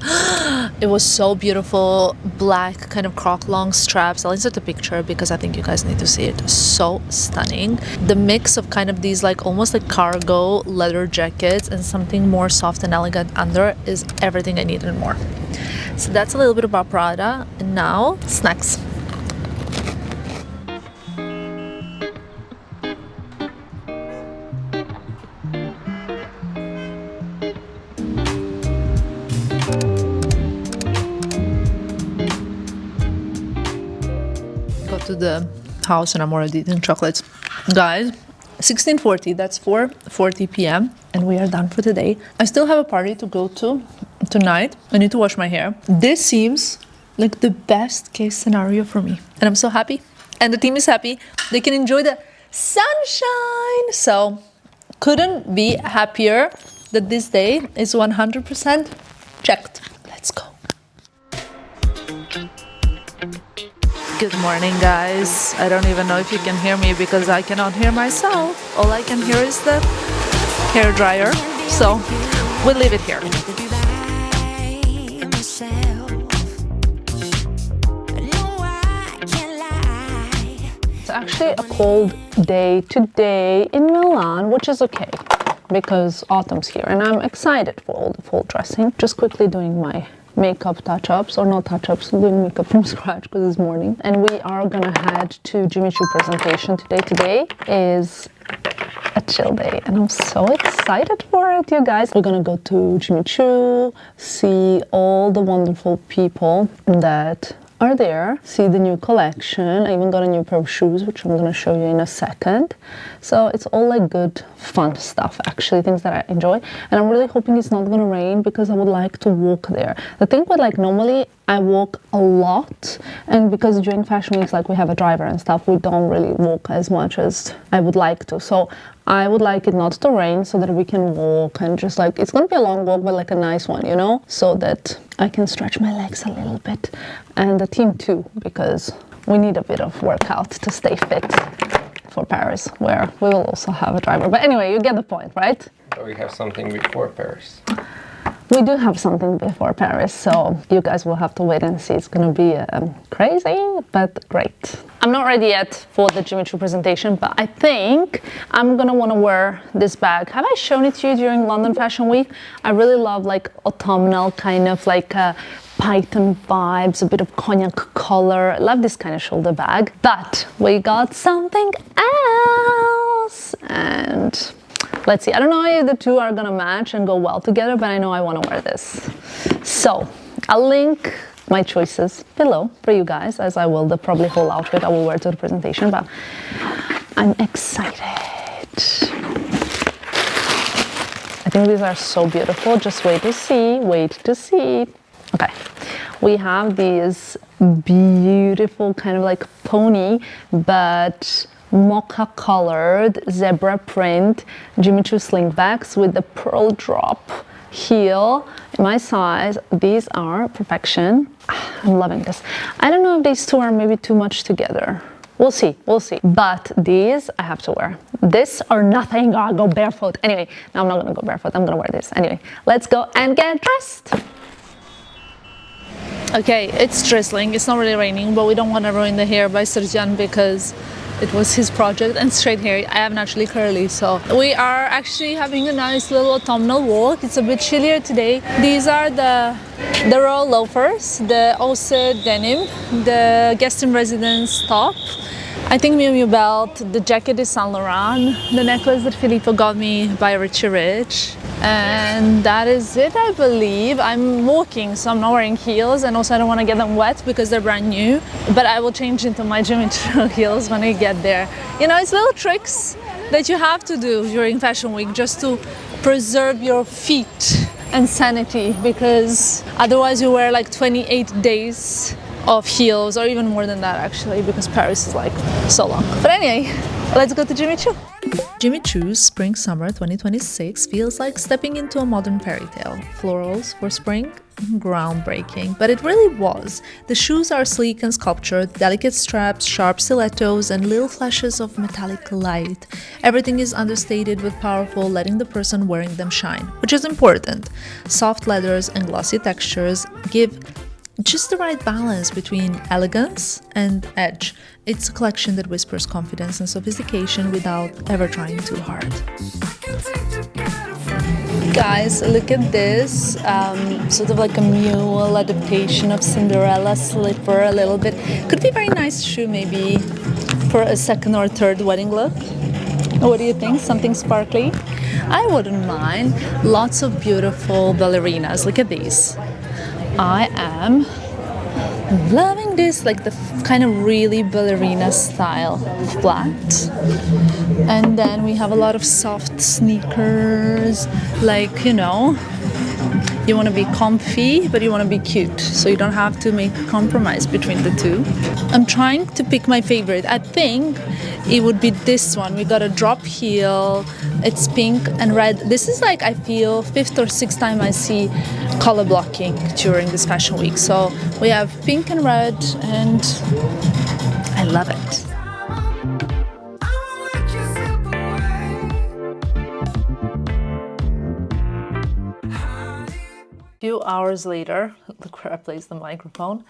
it was so beautiful, black kind of croc long straps. I'll insert a picture because I think you guys need to see it. So stunning. The mix of kind of these like almost like cargo leather jackets and something more soft and elegant under is everything I need and more. So that's a little bit about Prada. And now, snacks. Got to the house and I'm already eating chocolates. Guys, 16:40, that's 4:40 p.m. and we are done for the day. I still have a party to go to tonight. I need to wash my hair. This seems like the best case scenario for me. And I'm so happy. And the team is happy. They can enjoy the sunshine. So couldn't be happier that this day is 100% checked. Let's go. Good morning, guys. I don't even know if you can hear me because I cannot hear myself. All I can hear is the hair dryer. So we'll leave it here. It's actually a cold day today in Milan, which is okay because autumn's here and I'm excited for all the fall dressing. Just quickly doing my makeup touch-ups, or not touch-ups, doing makeup from scratch because it's morning. And we are gonna head to Jimmy Choo presentation today. Today is a chill day and I'm so excited for it, you guys. We're gonna go to Jimmy Choo, see all the wonderful people that are there, see the new collection. I even got a new pair of shoes, which I'm gonna show you in a second. So it's all like good, fun stuff, actually, things that I enjoy. And I'm really hoping it's not gonna rain because I would like to walk there. The thing with like normally I walk a lot, and because during fashion weeks, like we have a driver and stuff, we don't really walk as much as I would like to. So I would like it not to rain so that we can walk and just like, it's gonna be a long walk, but like a nice one, you know, so that I can stretch my legs a little bit. And the team too, because we need a bit of workout to stay fit for Paris, where we will also have a driver. But anyway, you get the point, right?
So we have something before Paris.
We do have something before Paris, so you guys will have to wait and see. It's gonna be crazy, but great. I'm not ready yet for the Jimmy Choo presentation, but I think I'm gonna wanna wear this bag. Have I shown it to you during London Fashion Week? I really love like autumnal kind of like python vibes, a bit of cognac color. I love this kind of shoulder bag, but we got something else and let's see. I don't know if the two are gonna match and go well together, but I know I want to wear this. So I'll link my choices below for you guys, as I will the probably whole outfit I will wear to the presentation, but I'm excited. I think these are so beautiful. Just wait to see, wait to see. Okay, we have these beautiful kind of like pony, but mocha colored zebra print Jimmy Choo slingbacks with the pearl drop heel. My size, these are perfection. I'm loving this. I don't know if these two are maybe too much together. We'll see, we'll see. But these I have to wear. This or nothing. I'll go barefoot. Anyway, no, I'm not gonna go barefoot. I'm gonna wear this. Anyway, let's go and get dressed. Okay, it's drizzling. It's not really raining, but we don't want to ruin the hair by Sergian because it was his project, and straight hair. I have naturally curly, so we are actually having a nice little autumnal walk. It's a bit chillier today. These are the royal loafers, the Ose denim, the guest in residence top. I think Miu Miu belt, the jacket is Saint Laurent, the necklace that Filippo got me by Richie Rich. And that is it, I believe. I'm walking, so I'm not wearing heels, and also I don't want to get them wet because they're brand new. But I will change into my Jimmy Choo heels when I get there. You know, it's little tricks that you have to do during Fashion Week just to preserve your feet and sanity, because otherwise you wear like 28 days of heels, or even more than that actually, because Paris is like so long. But anyway, let's go to Jimmy Choo. Jimmy Choo's Spring Summer 2026 feels like stepping into a modern fairy tale. Florals for spring? Groundbreaking. But it really was. The shoes are sleek and sculptured, delicate straps, sharp stilettos, and little flashes of metallic light. Everything is understated but powerful, letting the person wearing them shine, which is important. Soft leathers and glossy textures give just the right balance between elegance and edge. It's a collection that whispers confidence and sophistication without ever trying too hard.
Guys, look at this, sort of like a mule adaptation of Cinderella slipper a little bit. Could be a very nice shoe maybe for a second or third wedding look. What do you think? Something sparkly? I wouldn't mind. Lots of beautiful ballerinas. Look at these. I am loving this, like the kind of really ballerina style flat. And then we have a lot of soft sneakers, like, you know, you want to be comfy, but you want to be cute. So you don't have to make a compromise between the two. I'm trying to pick my favorite. I think it would be this one. We got a drop heel. It's pink and red. This is like, I feel, 5th or 6th time I see color blocking during this fashion week. So we have pink and red, and I love it. Few hours later, look where I placed the microphone.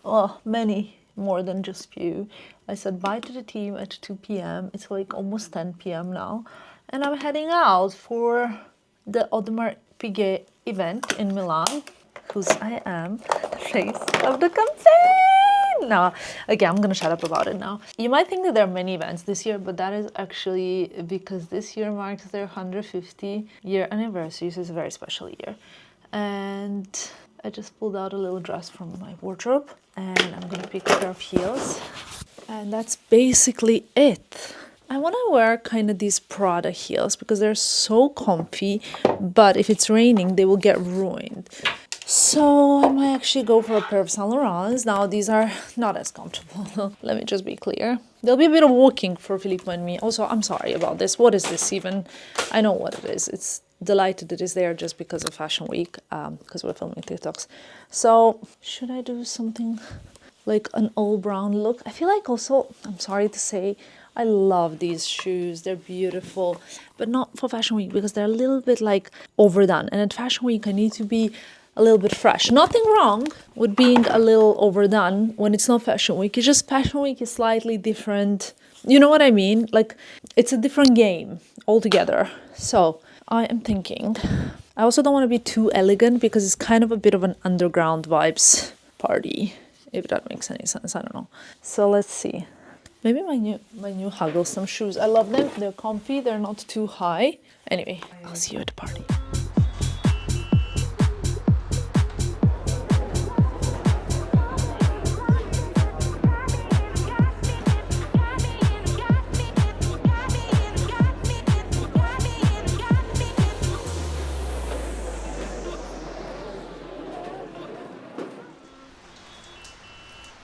Well, many more than just few. I said bye to the team at 2 p.m. It's like almost 10 p.m. now, and I'm heading out for the Audemars Piguet event in Milan, whose I am the face of the campaign. No, okay, I'm gonna shut up about it now. You might think that there are many events this year, but that is actually because this year marks their 150-year anniversary, so it's a very special year. And I just pulled out a little dress from my wardrobe, and I'm gonna pick a pair of heels, and that's basically it. I want to wear kind of these Prada heels because they're so comfy, but if it's raining they will get ruined. So I might actually go for a pair of Saint Laurents. Now these are not as comfortable. Let me just be clear. There'll be a bit of walking for Filippo and me. Also, I'm sorry about this. What is this even? I know what it is. It's delighted it is there just because of Fashion Week, because we're filming TikToks. So should I do something like an all brown look? I feel like also, I'm sorry to say, I love these shoes. They're beautiful, but not for Fashion Week because they're a little bit like overdone. And at Fashion Week, I need to be a little bit fresh. Nothing wrong with being a little overdone when it's not Fashion Week. It's just Fashion Week is slightly different. You know what I mean? Like, it's a different game altogether. So I am thinking, I also don't want to be too elegant because it's kind of a bit of an underground vibes party, if that makes any sense. I don't know. So let's see. Maybe my new Hugglesome shoes. I love them. They're comfy. They're not too high. Anyway, I'll see you at the party.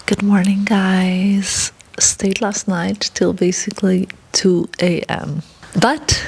Good morning, guys. Stayed last night till basically 2 a.m. But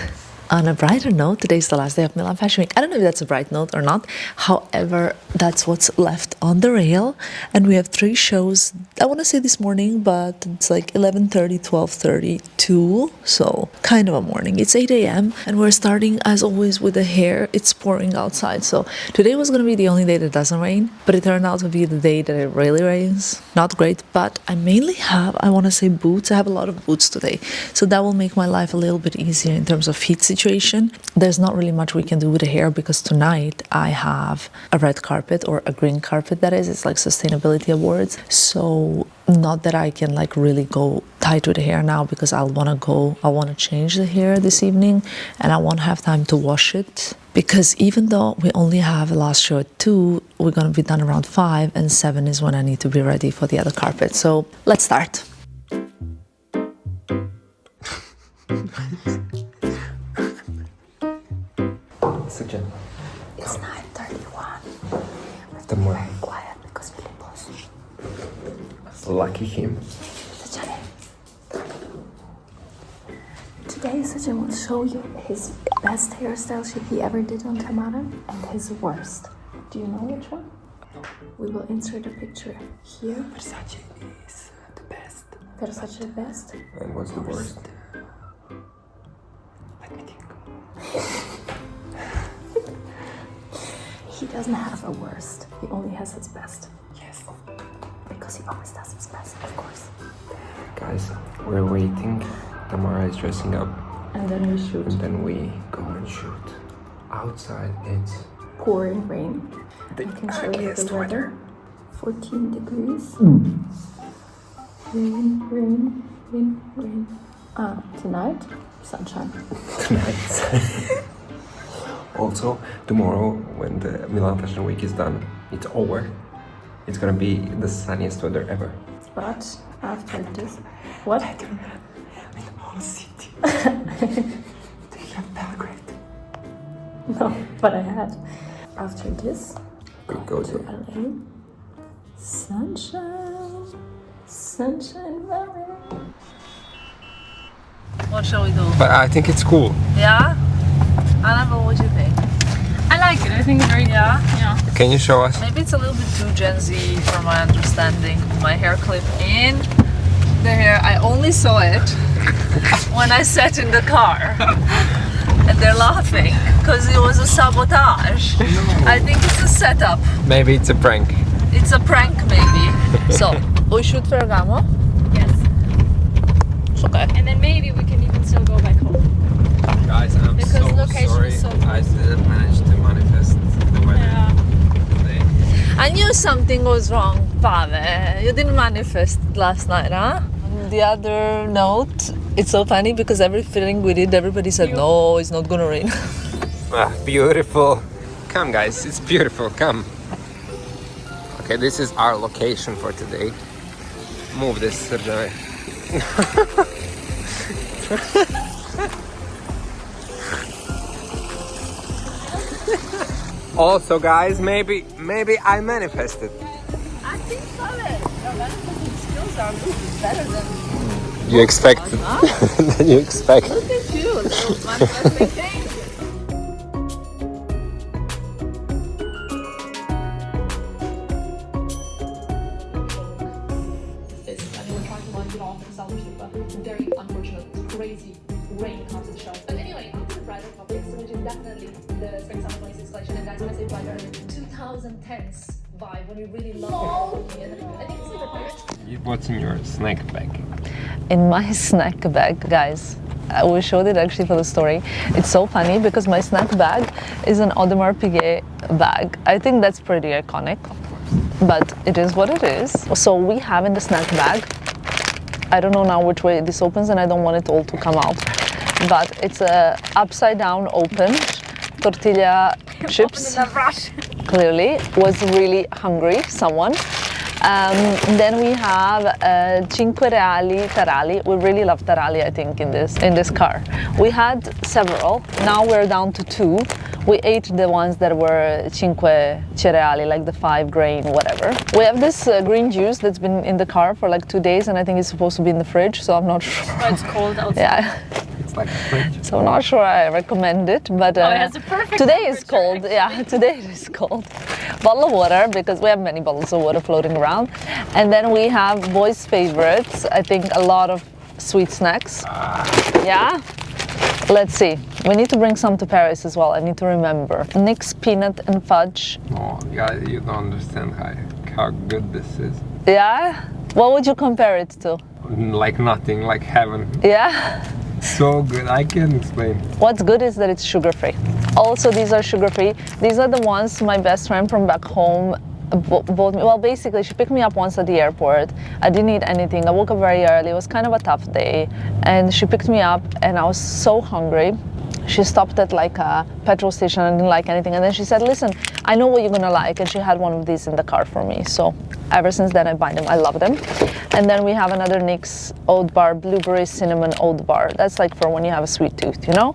on a brighter note, today's the last day of Milan Fashion Week. I don't know if that's a bright note or not. However, that's what's left on the rail. And we have 3 shows, I want to say this morning, but it's like 11:30, 12:30, 2. So kind of a morning. It's 8 a.m. and we're starting as always with the hair. It's pouring outside. So today was going to be the only day that doesn't rain, but it turned out to be the day that it really rains. Not great, but I mainly have, I want to say boots. I have a lot of boots today. So that will make my life a little bit easier in terms of heat situation. There's not really much we can do with the hair because tonight I have a red carpet, or a green carpet that is. It's like sustainability awards. So not that I can like really go tight with the hair now because I want to change the hair this evening and I won't have time to wash it. Because even though we only have a last show at 2, we're going to be done around 5, and 7 is when I need to be ready for the other carpet. So let's start.
It's 9:31.
The more
Very quiet because Filippo's.
lucky him.
Today, Sajin will show you his best hairstyle he ever did on Tamara and his worst. Do you know which one? We will insert a picture here.
Versace is the best.
Versace the best.
And what's the worst?
Let me think. He doesn't have a worst. He only has his best.
Yes.
Because he always does his best, of course.
Guys, we're waiting. Tamara is dressing up.
And then we shoot.
And then we go and shoot. outside it's
pouring rain.
the
I can show you
ugliest
the weather. 14 degrees. Rain, rain, rain, rain. Tonight, sunshine.
Tonight. Also, tomorrow, when the Milan Fashion Week is done, it's over. It's gonna be the sunniest weather ever.
But after this, what?
In the whole city. They have Belgrade.
No, but I had. After this,
We go
to
to
LA. Sunshine, sunshine valley.
What shall we do?
But I think it's cool.
Yeah? Anna, what do you think?
I like it. I think it's very cool. Yeah.
Can you show us?
Maybe it's a little bit too Gen Z for my understanding. My hair clip in the hair. I only saw it when I sat in the car. And they're laughing because it was a sabotage. I think it's a setup.
Maybe it's a prank.
It's a prank maybe. So, we shoot Ferragamo?
Yes.
It's okay.
And then maybe we can even still go back home.
Guys, I'm
Because
so
location
sorry.
is so
I didn't manage to manifest the weather today.
I knew something was wrong, Pave. You didn't manifest last night, huh? On the other note, it's so funny because everything we did, everybody said, no, it's not gonna rain.
Ah, beautiful. Come, guys, it's beautiful. Come. Okay, this is our location for today. Move this, Sergej. Also, guys, maybe I manifested.
I think so. Your manifesting skills are better than
You expected. Than you expect.
Look at you, little manifesting thing.
Very unfortunate, crazy rain comes to the show. But anyway, on to the bridal topics, which is definitely the spring summer 26 collection. And guys, when I say bridal, 2010s vibe when we really love it. And I think it's super perfect.
What's in your snack bag?
In my snack bag, guys, we showed it actually for the story. It's so funny because my snack bag is an Audemars Piguet bag. I think that's pretty iconic, but it is what it is. So we have in the snack bag, I don't know now which way this opens and I don't want it all to come out, but it's a upside down open tortilla chips. Clearly was really hungry, someone. Then we have Cinque Reali Tarali. We really love Tarali, I think, in this car. We had several. Now we're down to 2. We ate the ones that were Cinque Cereali, like the 5 grain, whatever. We have this green juice that's been in the car for like 2 days, and I think it's supposed to be in the fridge, so I'm not sure.
Oh, it's cold outside.
Yeah.
It's like a fridge.
So I'm not sure I recommend it, but
it has a perfect
today is cold. Yeah, today it is cold. Bottle of water, because we have many bottles of water floating around. And then we have boys' favorites. I think a lot of sweet snacks. Yeah? Let's see. We need to bring some to Paris as well. I need to remember. Nick's peanut and fudge.
Oh, guys, you don't understand how good this is.
Yeah? What would you compare it to?
Like nothing, like heaven.
Yeah?
So good, I can't explain.
What's good is that it's sugar-free. Also, these are sugar-free. These are the ones my best friend from back home bought me. Well, basically, she picked me up once at the airport. I didn't eat anything. I woke up very early. It was kind of a tough day. And she picked me up, and I was so hungry. She stopped at like a petrol station and didn't like anything. And then she said, listen, I know what you're gonna like. And she had one of these in the car for me. So ever since then, I buy them. I love them. And then we have another NYX oat bar, blueberry cinnamon oat bar. That's like for when you have a sweet tooth, you know?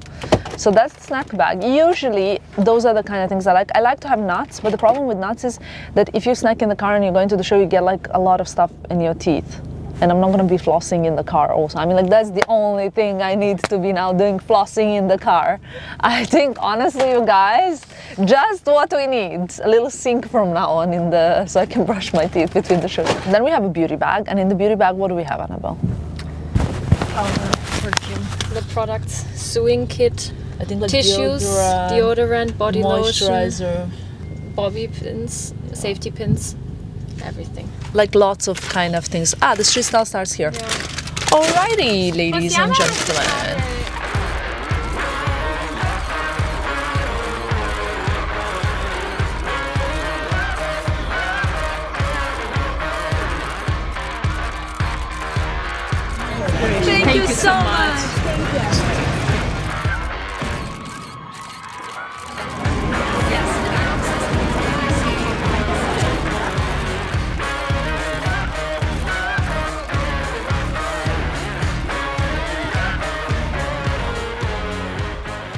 So that's the snack bag. Usually, those are the kind of things I like. I like to have nuts, but the problem with nuts is that if you snack in the car and you're going to the show, you get like a lot of stuff in your teeth. And I'm not gonna be flossing in the car also. I mean, like, that's the only thing I need to be now doing, flossing in the car. I think, honestly, you guys, just what we need. A little sink from now on so I can brush my teeth between the shows. Then we have a beauty bag, and in the beauty bag, what do we have, Annabelle?
Perfume. The products, sewing kit,
I think like
tissues, deodorant, body
moisturizer,
lotion, bobby pins, safety pins, everything.
like lots of kind of things. The street style starts here.
Yeah.
Alrighty, ladies and gentlemen. Thank you so much.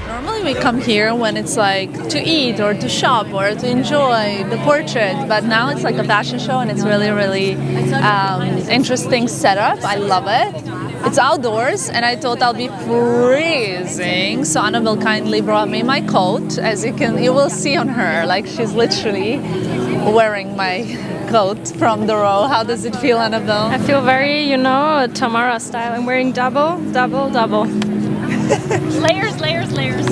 Normally we come here when it's like to eat or to shop or to enjoy the portrait, but now it's like a fashion show and it's really interesting setup. I love it. It's outdoors and I thought I'll be freezing, so Annabelle kindly brought me my coat. As you will see on her, like she's literally wearing my coat from the row. How does it feel, Annabelle?
I feel very, you know, Tamara style. I'm wearing double. Layers, layers, layers.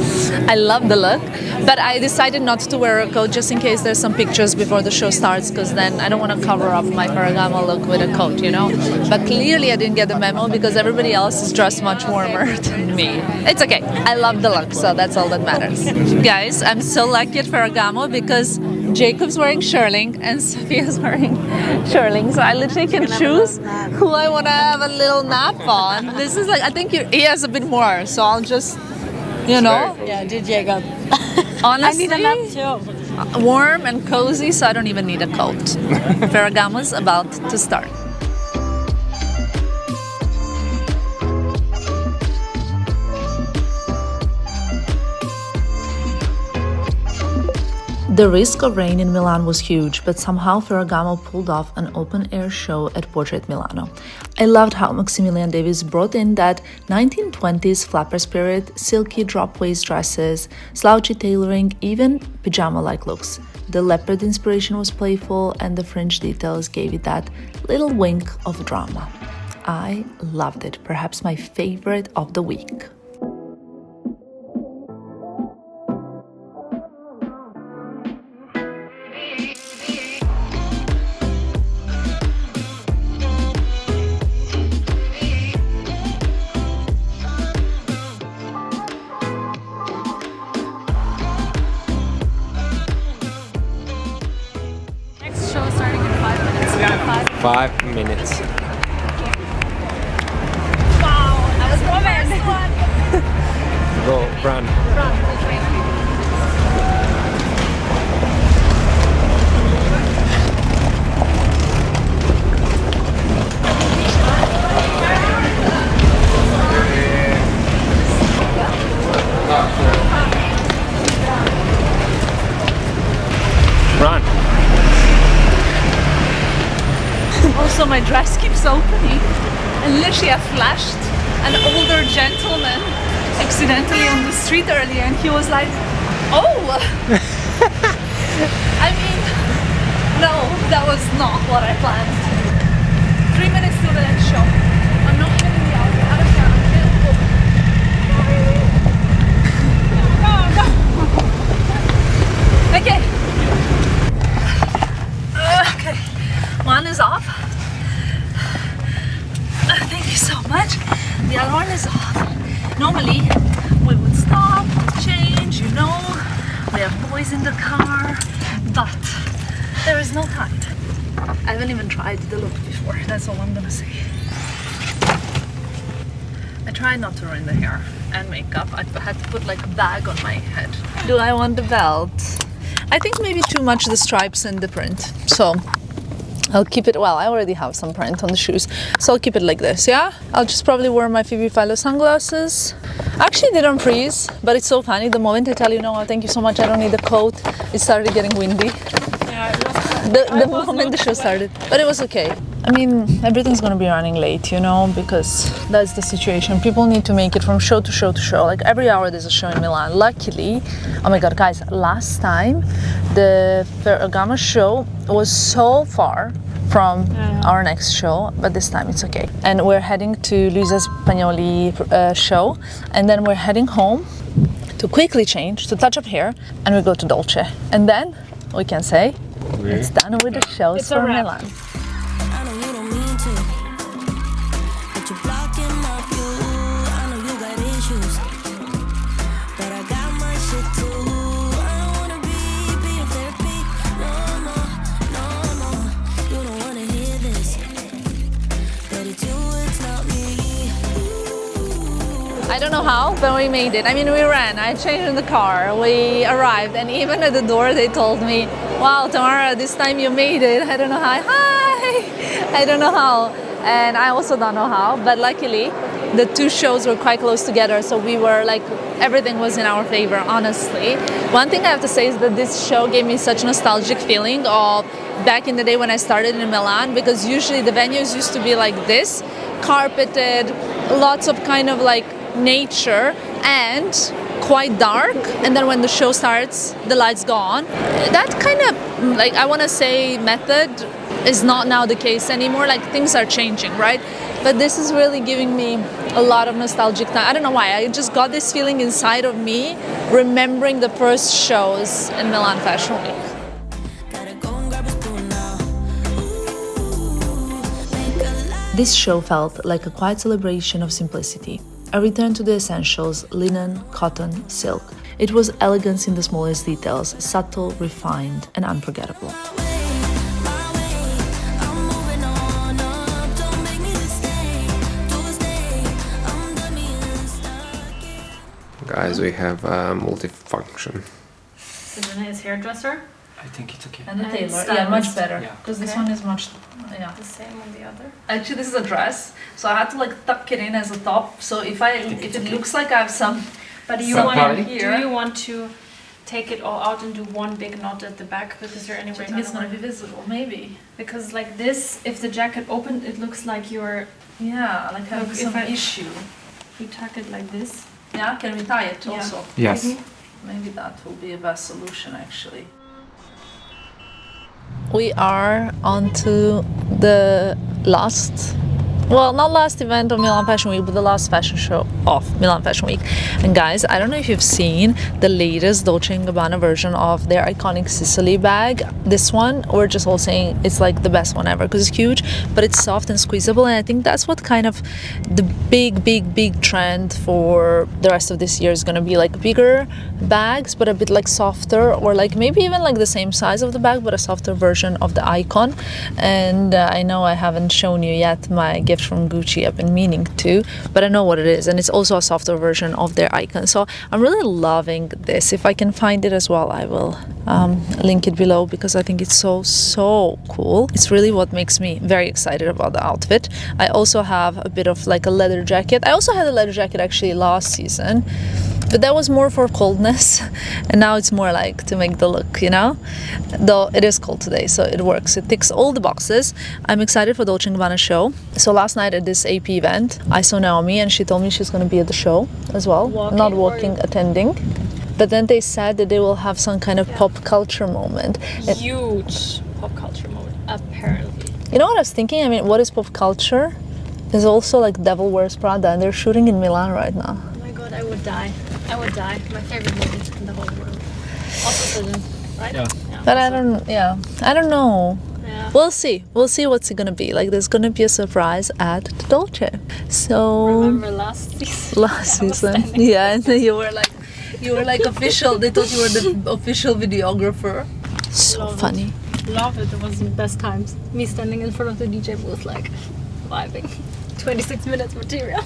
I love the look, but I decided not to wear a coat just in case there's some pictures before the show starts, because then I don't want to cover up my Ferragamo look with a coat, you know. But clearly I didn't get the memo because everybody else is dressed much warmer than me. It's okay. I love the look, so that's all that matters. Guys, I'm so lucky at Ferragamo because Jacob's wearing shearling and Sophia's wearing shearling, so I literally can choose who I want to have a little nap on. This is like, I think he has a bit more, so I'll just, you know.
Yeah, did Jacob.
Honestly,
I need a nap too.
Warm and cozy, so I don't even need a coat. Ferragamo's about to start. The risk of rain in Milan was huge, but somehow Ferragamo pulled off an open-air show at Portrait Milano. I loved how Maximilian Davis brought in that 1920s flapper spirit, silky drop-waist dresses, slouchy tailoring, even pajama-like looks. The leopard inspiration was playful, and the fringe details gave it that little wink of drama. I loved it, perhaps my favorite of the week.
Show starting in 5 minutes.
5 minutes.
Wow, that was the best one.
Go, run. Run.
Also, my dress keeps opening, and literally I flashed an older gentleman accidentally on the street earlier, and he was like, oh! I mean, no, that was not what I planned. 3 minutes to the next show. I'm not even in the outfit. I don't care. Okay. Okay. One is off. Thank you so much. The alarm is off. Normally, we would stop, change, you know. We have boys in the car, but there is no time. I haven't even tried the look before. That's all I'm gonna say. I try not to ruin the hair and makeup. I had to put like a bag on my head. Do I want the belt? I think maybe too much the stripes and the print. So I'll keep it, well, I already have some print on the shoes, so I'll keep it like this, yeah? I'll just probably wear my Phoebe Philo sunglasses. Actually, they don't freeze, but it's so funny. The moment I tell you, no, thank you so much, I don't need a coat, it started getting windy.
Yeah, it was
The moment the show started, but it was okay. I mean, everything's gonna be running late, you know, because that's the situation. People need to make it from show to show to show. Like every hour there's a show in Milan. Luckily, oh my God, guys, last time the Ferragamo show was so far from our next show, but this time it's okay. And we're heading to Luisa Spagnoli show, and then we're heading home to quickly change, to touch up hair, and we go to Dolce. And then we can say it's done with the shows for Milan. I don't know how, but we made it. I mean, we ran, I changed in the car, we arrived, and even at the door they told me, wow, Tamara, this time you made it. I don't know how. Hi! I don't know how. And I also don't know how, but luckily the two shows were quite close together, so we were like, everything was in our favor, honestly. One thing I have to say is that this show gave me such nostalgic feeling of back in the day when I started in Milan, because usually the venues used to be like this, carpeted, lots of kind of like nature and quite dark, and then when the show starts the lights go on. That kind of like, I want to say, method is not now the case anymore. Like, things are changing, right? But this is really giving me a lot of nostalgic time. I don't know why, I just got this feeling inside of me remembering the first shows in Milan Fashion Week. This show felt like a quiet celebration of simplicity, a return to the essentials: linen, cotton, silk. It was elegance in the smallest details, subtle, refined, and unforgettable.
Guys, we have multifunction.
Selena is hairdresser.
I think it's okay.
And the tailor,
stylist.
yeah, much better.
Yeah.
Because this
Okay.
one is much, yeah.
The same on the other.
Actually, this is a dress, so I had to like tuck it in as a top. So if it looks like I have some,
But do you
some
want
part
do
here,
you want to take it all out and do one big knot at the back, because you're
I
anyway
think it's gonna be visible, maybe.
because like this, if the jacket opened, it looks like you're
Yeah, like I have
Look,
some
if I-
issue.
you tuck it like this.
Yeah, can we tie it
Yeah.
also?
Yes.
Maybe that will be a best solution, actually. We are on to the last, well, not last event of Milan Fashion Week, but the last fashion show of Milan Fashion Week. And guys, I don't know if you've seen the latest Dolce & Gabbana version of their iconic Sicily bag. This one, we're just all saying it's like the best one ever because it's huge, but it's soft and squeezable. And I think that's what kind of the big trend for the rest of this year is going to be, like bigger bags, but a bit like softer, or like maybe even like the same size of the bag, but a softer version of the icon. And I know I haven't shown you yet my gift from Gucci. I've been meaning to, but I know what it is, and it's also a softer version of their icon. So I'm really loving this. If I can find it as well, I will link it below, because I think it's so cool. It's really what makes me very excited about the outfit. I also have a bit of like a leather jacket. I also had a leather jacket actually last season, but that was more for coldness, and now it's more like to make the look, you know? Though it is cold today, so it works. It ticks all the boxes. I'm excited for Dolce & Gabbana show. So last night at this AP event, I saw Naomi, and she told me she's going to be at the show as well. Not walking, attending. But then they said that they will have some kind of pop culture moment.
Huge pop culture moment, apparently.
You know what I was thinking? I mean, what is pop culture? There's also like Devil Wears Prada, and they're shooting in Milan right now.
Oh my god, I would die. I would die. My favorite movie in the whole world. Also Susan, right?
Yeah.
But I don't know.
Yeah.
We'll see what's it gonna be. Like, there's gonna be a surprise at the Dolce. So
Remember last season?
last season, yeah, and then you were like official. They thought you were the official videographer. So
Love
funny.
Love it. It was the best times. Me standing in front of the DJ booth, like vibing. 26 minutes material.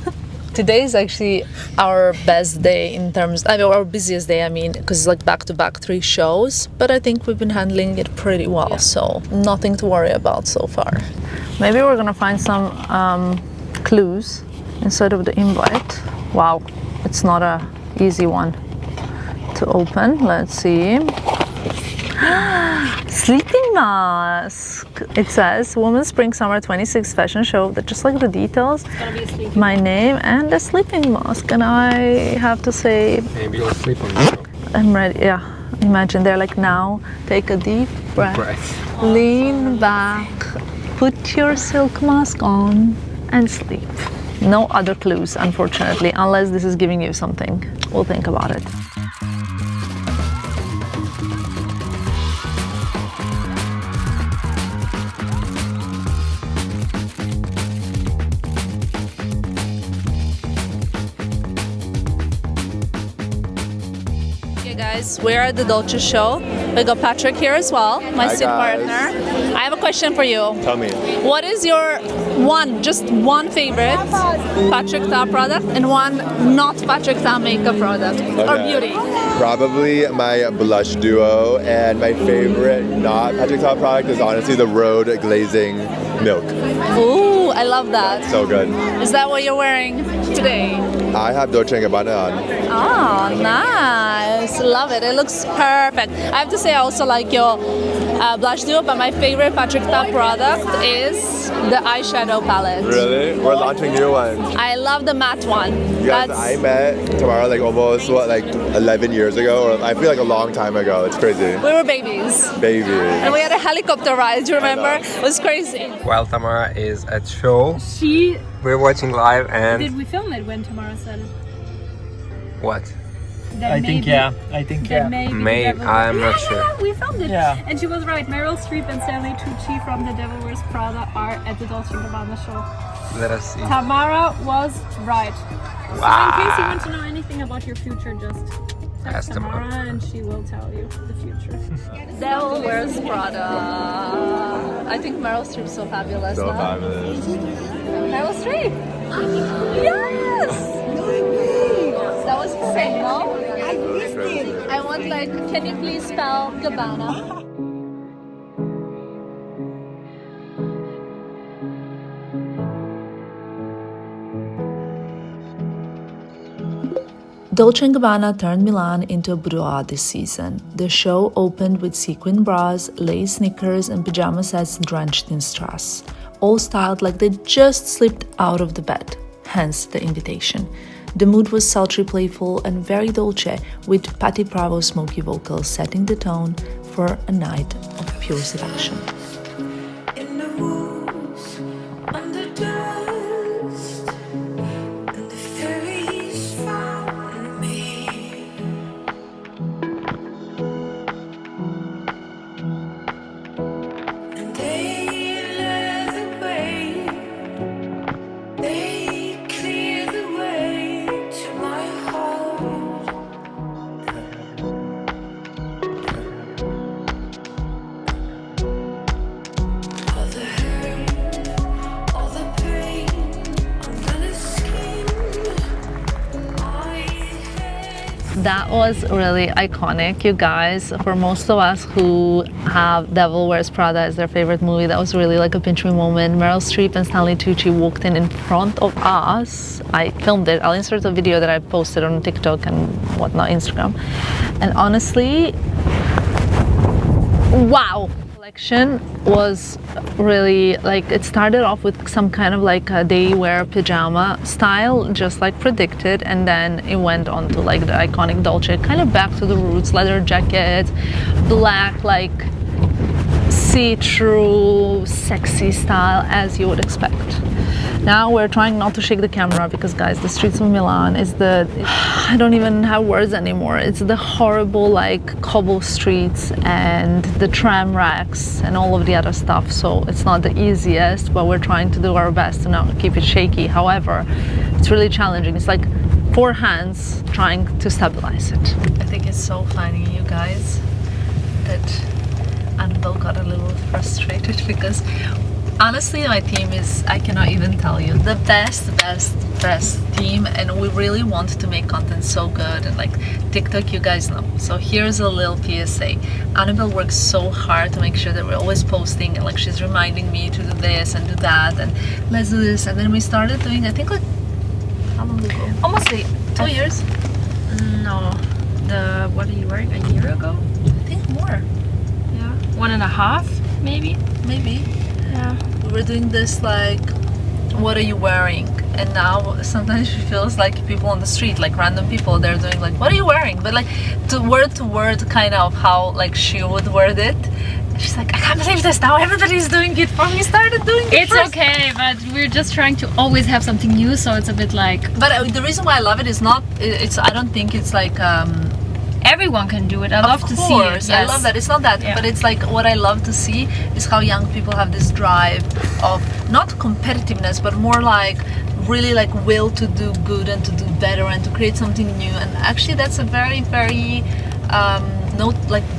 Today is actually our best day in terms, I mean, our busiest day, I mean, because it's like back-to-back 3 shows, but I think we've been handling it pretty well, so nothing to worry about so far. Maybe we're gonna find some clues inside of the invite. Wow, it's not a easy one to open. Let's see. Sleeping mask. It says Women's Spring Summer 26 fashion show. That just like the details.
It's gonna be a sleeping
My name and a sleeping mask, and I have to say,
Maybe you'll sleep on the show.
I'm ready. Yeah, imagine they're like, now take a deep breath, lean back, put your silk mask on, and sleep. No other clues, unfortunately, unless this is giving you something. We'll think about it. Guys, we're at the Dolce show. We got Patrick here as well, my
Hi,
seat
guys.
partner. I have a question for you.
Tell me.
What is your just one favorite Patrick Ta product and one not Patrick Ta makeup product or beauty.
Probably my blush duo, and my favorite not Patrick Ta product is honestly the Road Glazing Milk.
Ooh, I love that.
So good.
Is that what you're wearing today?
I have Dolce Gabbana on.
Oh, nice. Love it. It looks perfect. I have to say I also like your blush duo, but my favorite Patrick Ta product is the eyeshadow palette.
Really? We're launching new ones.
I love the matte one.
You guys, I met Tamara like almost, 11 years ago? Or I feel like a long time ago. It's crazy.
We were babies.
Babies.
And we had a helicopter ride, do you remember? It was crazy.
While Tamara is at Choo, we're watching live and...
Did we film it when Tamara said it?
What?
I think
Maybe, I'm not sure.
Yeah, we filmed it.
Yeah.
And she was right. Meryl Streep and Stanley Tucci from The Devil Wears Prada are at the Dolce Gabbana show.
Let us see.
Tamara was right.
Wow.
So in case you want to know anything about your future, just text
Ask
Tamara
Tamara.
and she will tell you the future.
Devil Wears Prada. I think Meryl Streep's so fabulous.
So
now.
fabulous.
Meryl Streep. Yes. That was insane, no? I want can you please spell Gabbana? Dolce & Gabbana turned Milan into a boudoir this season. The show opened with sequin bras, lace sneakers, and pajama sets drenched in strass, all styled like they just slipped out of the bed, hence the invitation. The mood was sultry, playful, and very dolce, with Patti Bravo's smoky vocals setting the tone for a night of pure seduction.
In the woods, under dust, and the fairies found me. And they led the way, they cleared the way to my heart. All the hurt, all the pain under the skin.
That was really iconic, you guys. For most of us who have Devil Wears Prada as their favorite movie, that was really like a pinch me moment. Meryl Streep and Stanley Tucci walked in front of us. I filmed it. I'll insert a video that I posted on TikTok and whatnot, Instagram. And honestly, wow! Collection was really it started off with some kind of a day wear pajama style, just like predicted, and then it went on to the iconic Dolce, kind of back to the roots, leather jacket, black see-through sexy style as you would expect. Now we're trying not to shake the camera because, guys, the streets of Milan is I don't even have words anymore. It's the horrible cobble streets and the tram racks and all of the other stuff. So it's not the easiest, but we're trying to do our best to not keep it shaky. However, it's really challenging. It's like 4 hands trying to stabilize it. I think it's so funny, you guys, that Annabelle got a little frustrated because honestly, my team is, I cannot even tell you, the best team, and we really want to make content so good, and TikTok, you guys know. So here's a little PSA. Annabelle works so hard to make sure that we're always posting, and she's reminding me to do this and do that, and let's do this. And then we started doing, I think how long ago? Almost 2 years?
No. What are you wearing? A year ago?
I think more.
Yeah. 1.5, maybe?
Maybe.
Yeah.
We were doing this what are you wearing? And now sometimes it feels like people on the street, random people, they're doing what are you wearing? But to word kind of how she would word it. She's like, I can't believe this now, everybody's doing it for me, started doing it
It's
first.
okay, but we're just trying to always have something new, so it's a bit
But the reason why I love it is I don't think it's
everyone can do it. I love to see it. Yes.
I love that. It's not that, but it's what I love to see is how young people have this drive of not competitiveness, but more really will to do good and to do better and to create something new. And actually, that's a very, very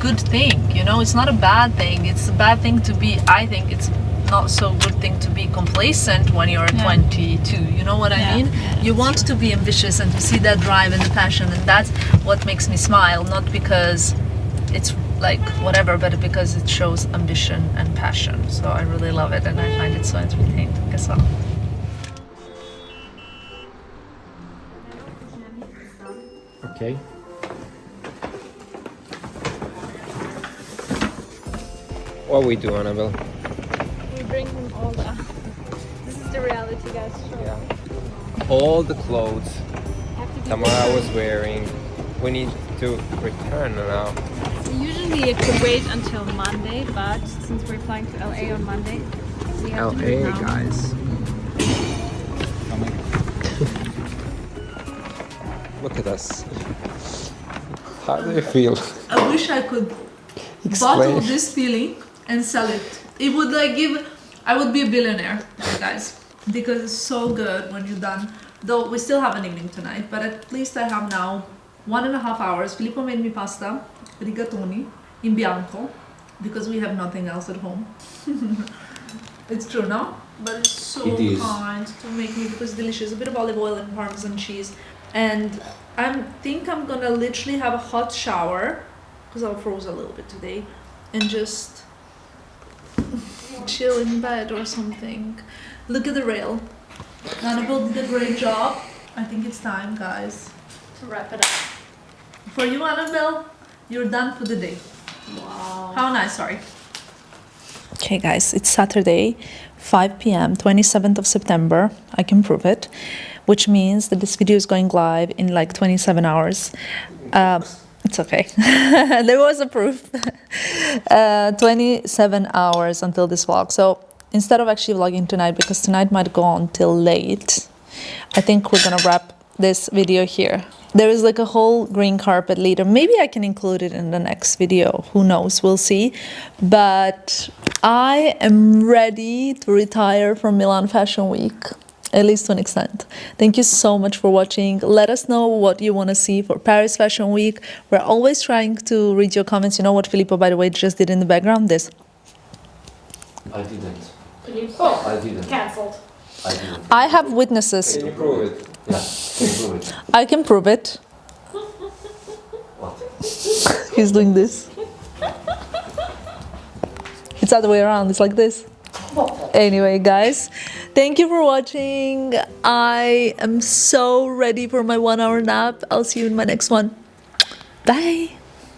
good thing. It's not a bad thing. It's a bad thing to be. I think it's not so good thing to be complacent when you're 22. You know what I mean? You want to be ambitious and to see that drive and the passion, and that's what makes me smile. Not because it's like whatever, but because it shows ambition and passion. So I really love it, and I find it so entertaining as well.
Okay. What we do, Annabelle?
We bring him all the... This is the reality, guys.
Yeah. All the clothes Tamara was wearing, we need to return now.
So usually it could wait until Monday, but since we're flying to LA on Monday, we have to do it
LA,
now.
guys. Look at us. How do you feel?
I wish I could bottle this feeling and sell it. It would like give, I would be a billionaire, guys, because it's so good when you're done. Though we still have an evening tonight, but at least I have now 1.5 hours. Filippo made me pasta, rigatoni, in bianco, because we have nothing else at home. It's true, no? But it's so kind to make me, because it's delicious. A bit of olive oil and Parmesan cheese. And I think I'm gonna literally have a hot shower, because I froze a little bit today, and just chill in bed or something. Look at the rail. Annabelle did a great job. I think it's time, guys,
To wrap it up.
for you, Annabelle, you're done for the day.
Wow.
How nice, sorry. Okay, guys, it's Saturday, 5 p.m., 27th of September. I can prove it, which means that this video is going live in like 27 hours. It's okay. There was a proof. 27 hours until this vlog. So instead of actually vlogging tonight, because tonight might go on till late, I think we're gonna wrap this video here. There is like a whole green carpet later. Maybe I can include it in the next video. Who knows? We'll see. But I am ready to retire from Milan Fashion Week, at least to an extent. Thank you so much for watching. Let us know what you want to see for Paris Fashion Week. We're always trying to read your comments. You know what Filippo, by the way, just did in the background? This.
I didn't.
Oh,
I didn't.
cancelled.
I didn't.
I have witnesses.
Can you prove it?
Yeah, can you prove it?
I can prove it.
What?
He's doing this. It's the other way around. It's like this. Anyway, guys, thank you for watching. I am so ready for my 1 hour nap. I'll see you in my next one. Bye.